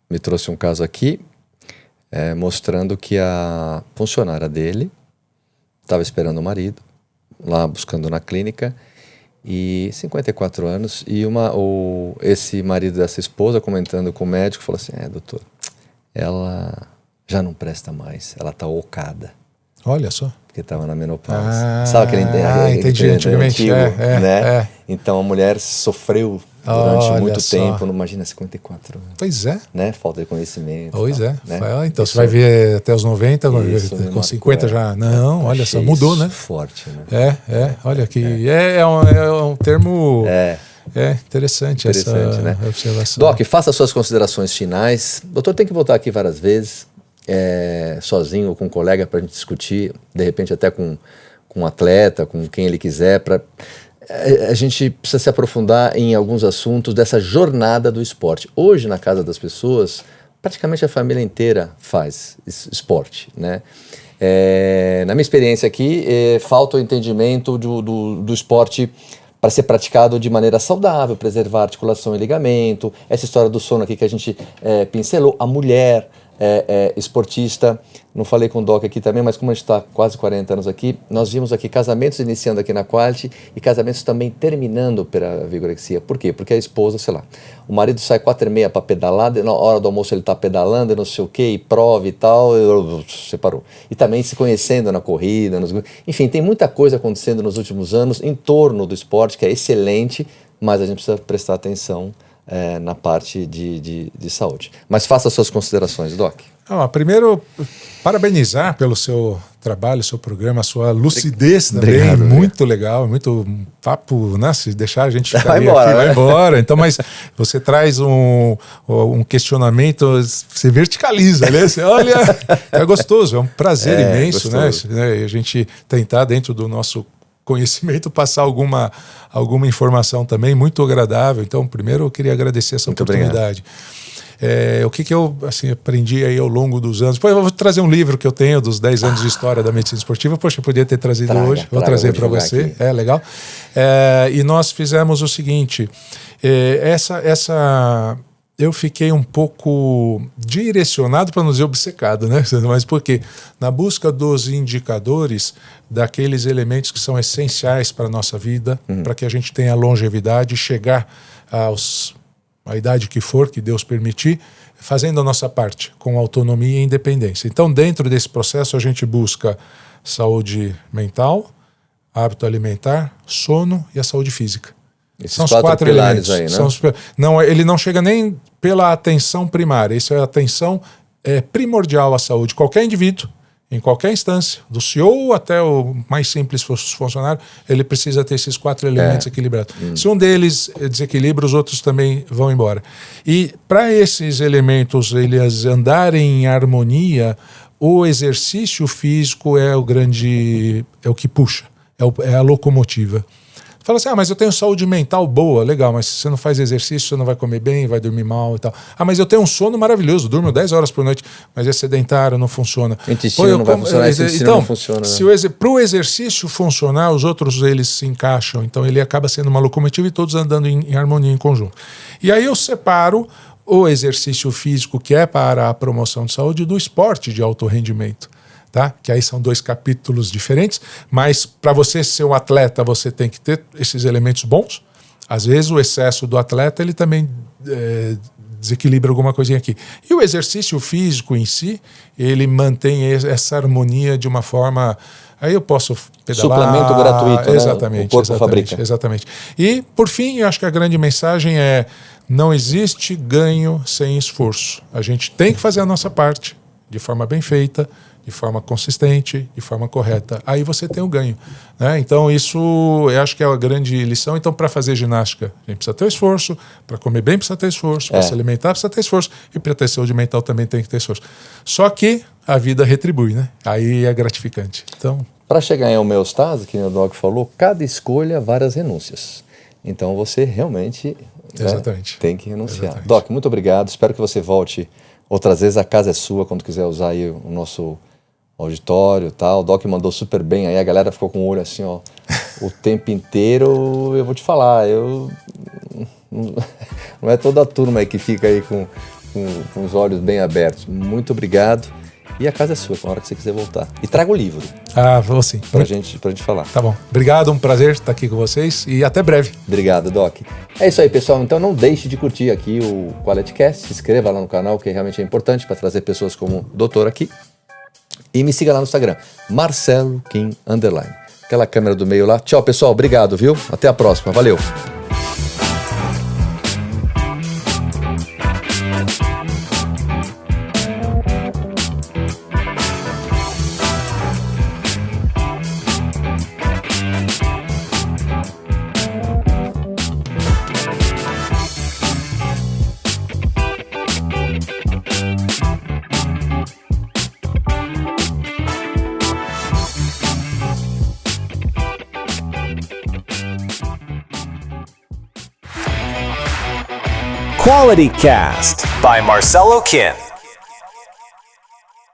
me trouxe um caso aqui, mostrando que a funcionária dele estava esperando o marido, lá buscando na clínica, e 54 anos, e esse marido dessa esposa, comentando com o médico, falou assim, doutor, ela já não presta mais, ela está ocada. Olha só. Porque estava na menopausa. Sabe aquele entendi, antigamente, né? Então a mulher sofreu durante muito tempo, imagina 54 anos. Pois é. Né? Falta de conhecimento. Pois tal, é. Né? Então você vai ver até os 90, com 50 já. Não, olha só, mudou, né? Forte, né? Olha que é um termo... interessante essa né? observação. Doc, faça suas considerações finais. O doutor tem que voltar aqui várias vezes. Sozinho ou com um colega para a gente discutir, de repente até com um atleta, com quem ele quiser, a gente precisa se aprofundar em alguns assuntos dessa jornada do esporte. Hoje, na casa das pessoas, praticamente a família inteira faz esporte, né? Na minha experiência aqui, falta o entendimento do esporte para ser praticado de maneira saudável, preservar articulação e ligamento, essa história do sono aqui que a gente pincelou, a mulher esportista, não falei com o Doc aqui também, mas como a gente está quase 40 anos aqui, nós vimos aqui casamentos iniciando aqui na Quality e casamentos também terminando pela vigorexia. Por quê? Porque a esposa, sei lá, o marido sai 4h30 para pedalar, na hora do almoço ele está pedalando, não sei o quê, e prova e tal, separou. E também se conhecendo na corrida, enfim, tem muita coisa acontecendo nos últimos anos em torno do esporte, que é excelente, mas a gente precisa prestar atenção na parte de saúde. Mas faça suas considerações, Doc. Primeiro, parabenizar pelo seu trabalho, seu programa, a sua lucidez também. Obrigado, muito legal, muito papo, né? Se deixar a gente ficar Vai aqui, embora, vai né? embora. Então, mas você traz um questionamento, você verticaliza, né? Você olha, é gostoso, é um prazer imenso, gostoso. né? E a gente tentar, dentro do nosso conhecimento, passar alguma informação também muito agradável. Então, primeiro eu queria agradecer essa Muito oportunidade. O que eu aprendi aí ao longo dos anos. Depois eu vou trazer um livro que eu tenho dos 10 anos de história da medicina esportiva. Poxa, eu podia ter trazido hoje. Vou trazer para você. Aqui. Legal. E nós fizemos o seguinte. Eu fiquei um pouco direcionado, para não dizer obcecado, né? Mas porque na busca dos indicadores daqueles elementos que são essenciais para a nossa vida, para que a gente tenha longevidade, chegar a idade que for, que Deus permitir, fazendo a nossa parte, com autonomia e independência. Então, dentro desse processo, a gente busca saúde mental, hábito alimentar, sono e a saúde física. Esses São os 4 pilares elementos. aí, né? Não, ele não chega nem pela atenção primária, isso é a atenção primordial à saúde. Qualquer indivíduo, em qualquer instância, do CEO até o mais simples funcionário, ele precisa ter esses 4 elementos equilibrados. Se um deles desequilibra, os outros também vão embora. E para esses elementos eles andarem em harmonia, o exercício físico é o que puxa, é a locomotiva. Fala assim, mas eu tenho saúde mental boa, legal, mas se você não faz exercício, você não vai comer bem, vai dormir mal e tal. Mas eu tenho um sono maravilhoso, durmo 10 horas por noite, mas é sedentário, não funciona. O intestino não vai funcionar, esse intestino não funciona. Né? Para o exercício funcionar, os outros eles se encaixam, então ele acaba sendo uma locomotiva e todos andando em harmonia, em conjunto. E aí eu separo o exercício físico, que é para a promoção de saúde, do esporte de alto rendimento. Tá? Que aí são 2 capítulos diferentes, mas para você ser um atleta, você tem que ter esses elementos bons. Às vezes o excesso do atleta, ele também desequilibra alguma coisinha aqui. E o exercício físico em si, ele mantém essa harmonia de uma forma... Aí eu posso pedalar... Suplemento gratuito, exatamente, né? O corpo fabrica. Exatamente. E, por fim, eu acho que a grande mensagem é: não existe ganho sem esforço. A gente tem que fazer a nossa parte de forma bem feita, de forma consistente, de forma correta. Aí você tem o ganho. Né? Então, isso eu acho que é a grande lição. Então, para fazer ginástica, a gente precisa ter esforço, para comer bem precisa ter esforço, para se alimentar precisa ter esforço, e para ter saúde mental também tem que ter esforço. Só que a vida retribui, né? Aí é gratificante. Então, para chegar em homeostase, que o Doc falou, cada escolha, várias renúncias. Então, você realmente tem que renunciar. Exatamente. Doc, muito obrigado. Espero que você volte outras vezes. A casa é sua, quando quiser usar aí o nosso auditório e tal. O Doc mandou super bem, aí a galera ficou com o olho assim, ó, o tempo inteiro. Eu vou te falar, não é toda a turma aí que fica aí com os olhos bem abertos. Muito obrigado. E a casa é sua, com a hora que você quiser voltar. E traga o livro. Vou sim. Pra gente falar. Tá bom. Obrigado, um prazer estar aqui com vocês e até breve. Obrigado, Doc. É isso aí, pessoal. Então não deixe de curtir aqui o QualityCast. Se inscreva lá no canal, que realmente é importante para trazer pessoas como o doutor aqui. E me siga lá no Instagram, Marcelo Kim _. Aquela câmera do meio lá. Tchau, pessoal. Obrigado, viu? Até a próxima. Valeu. Quality Cast by Marcelo Kim.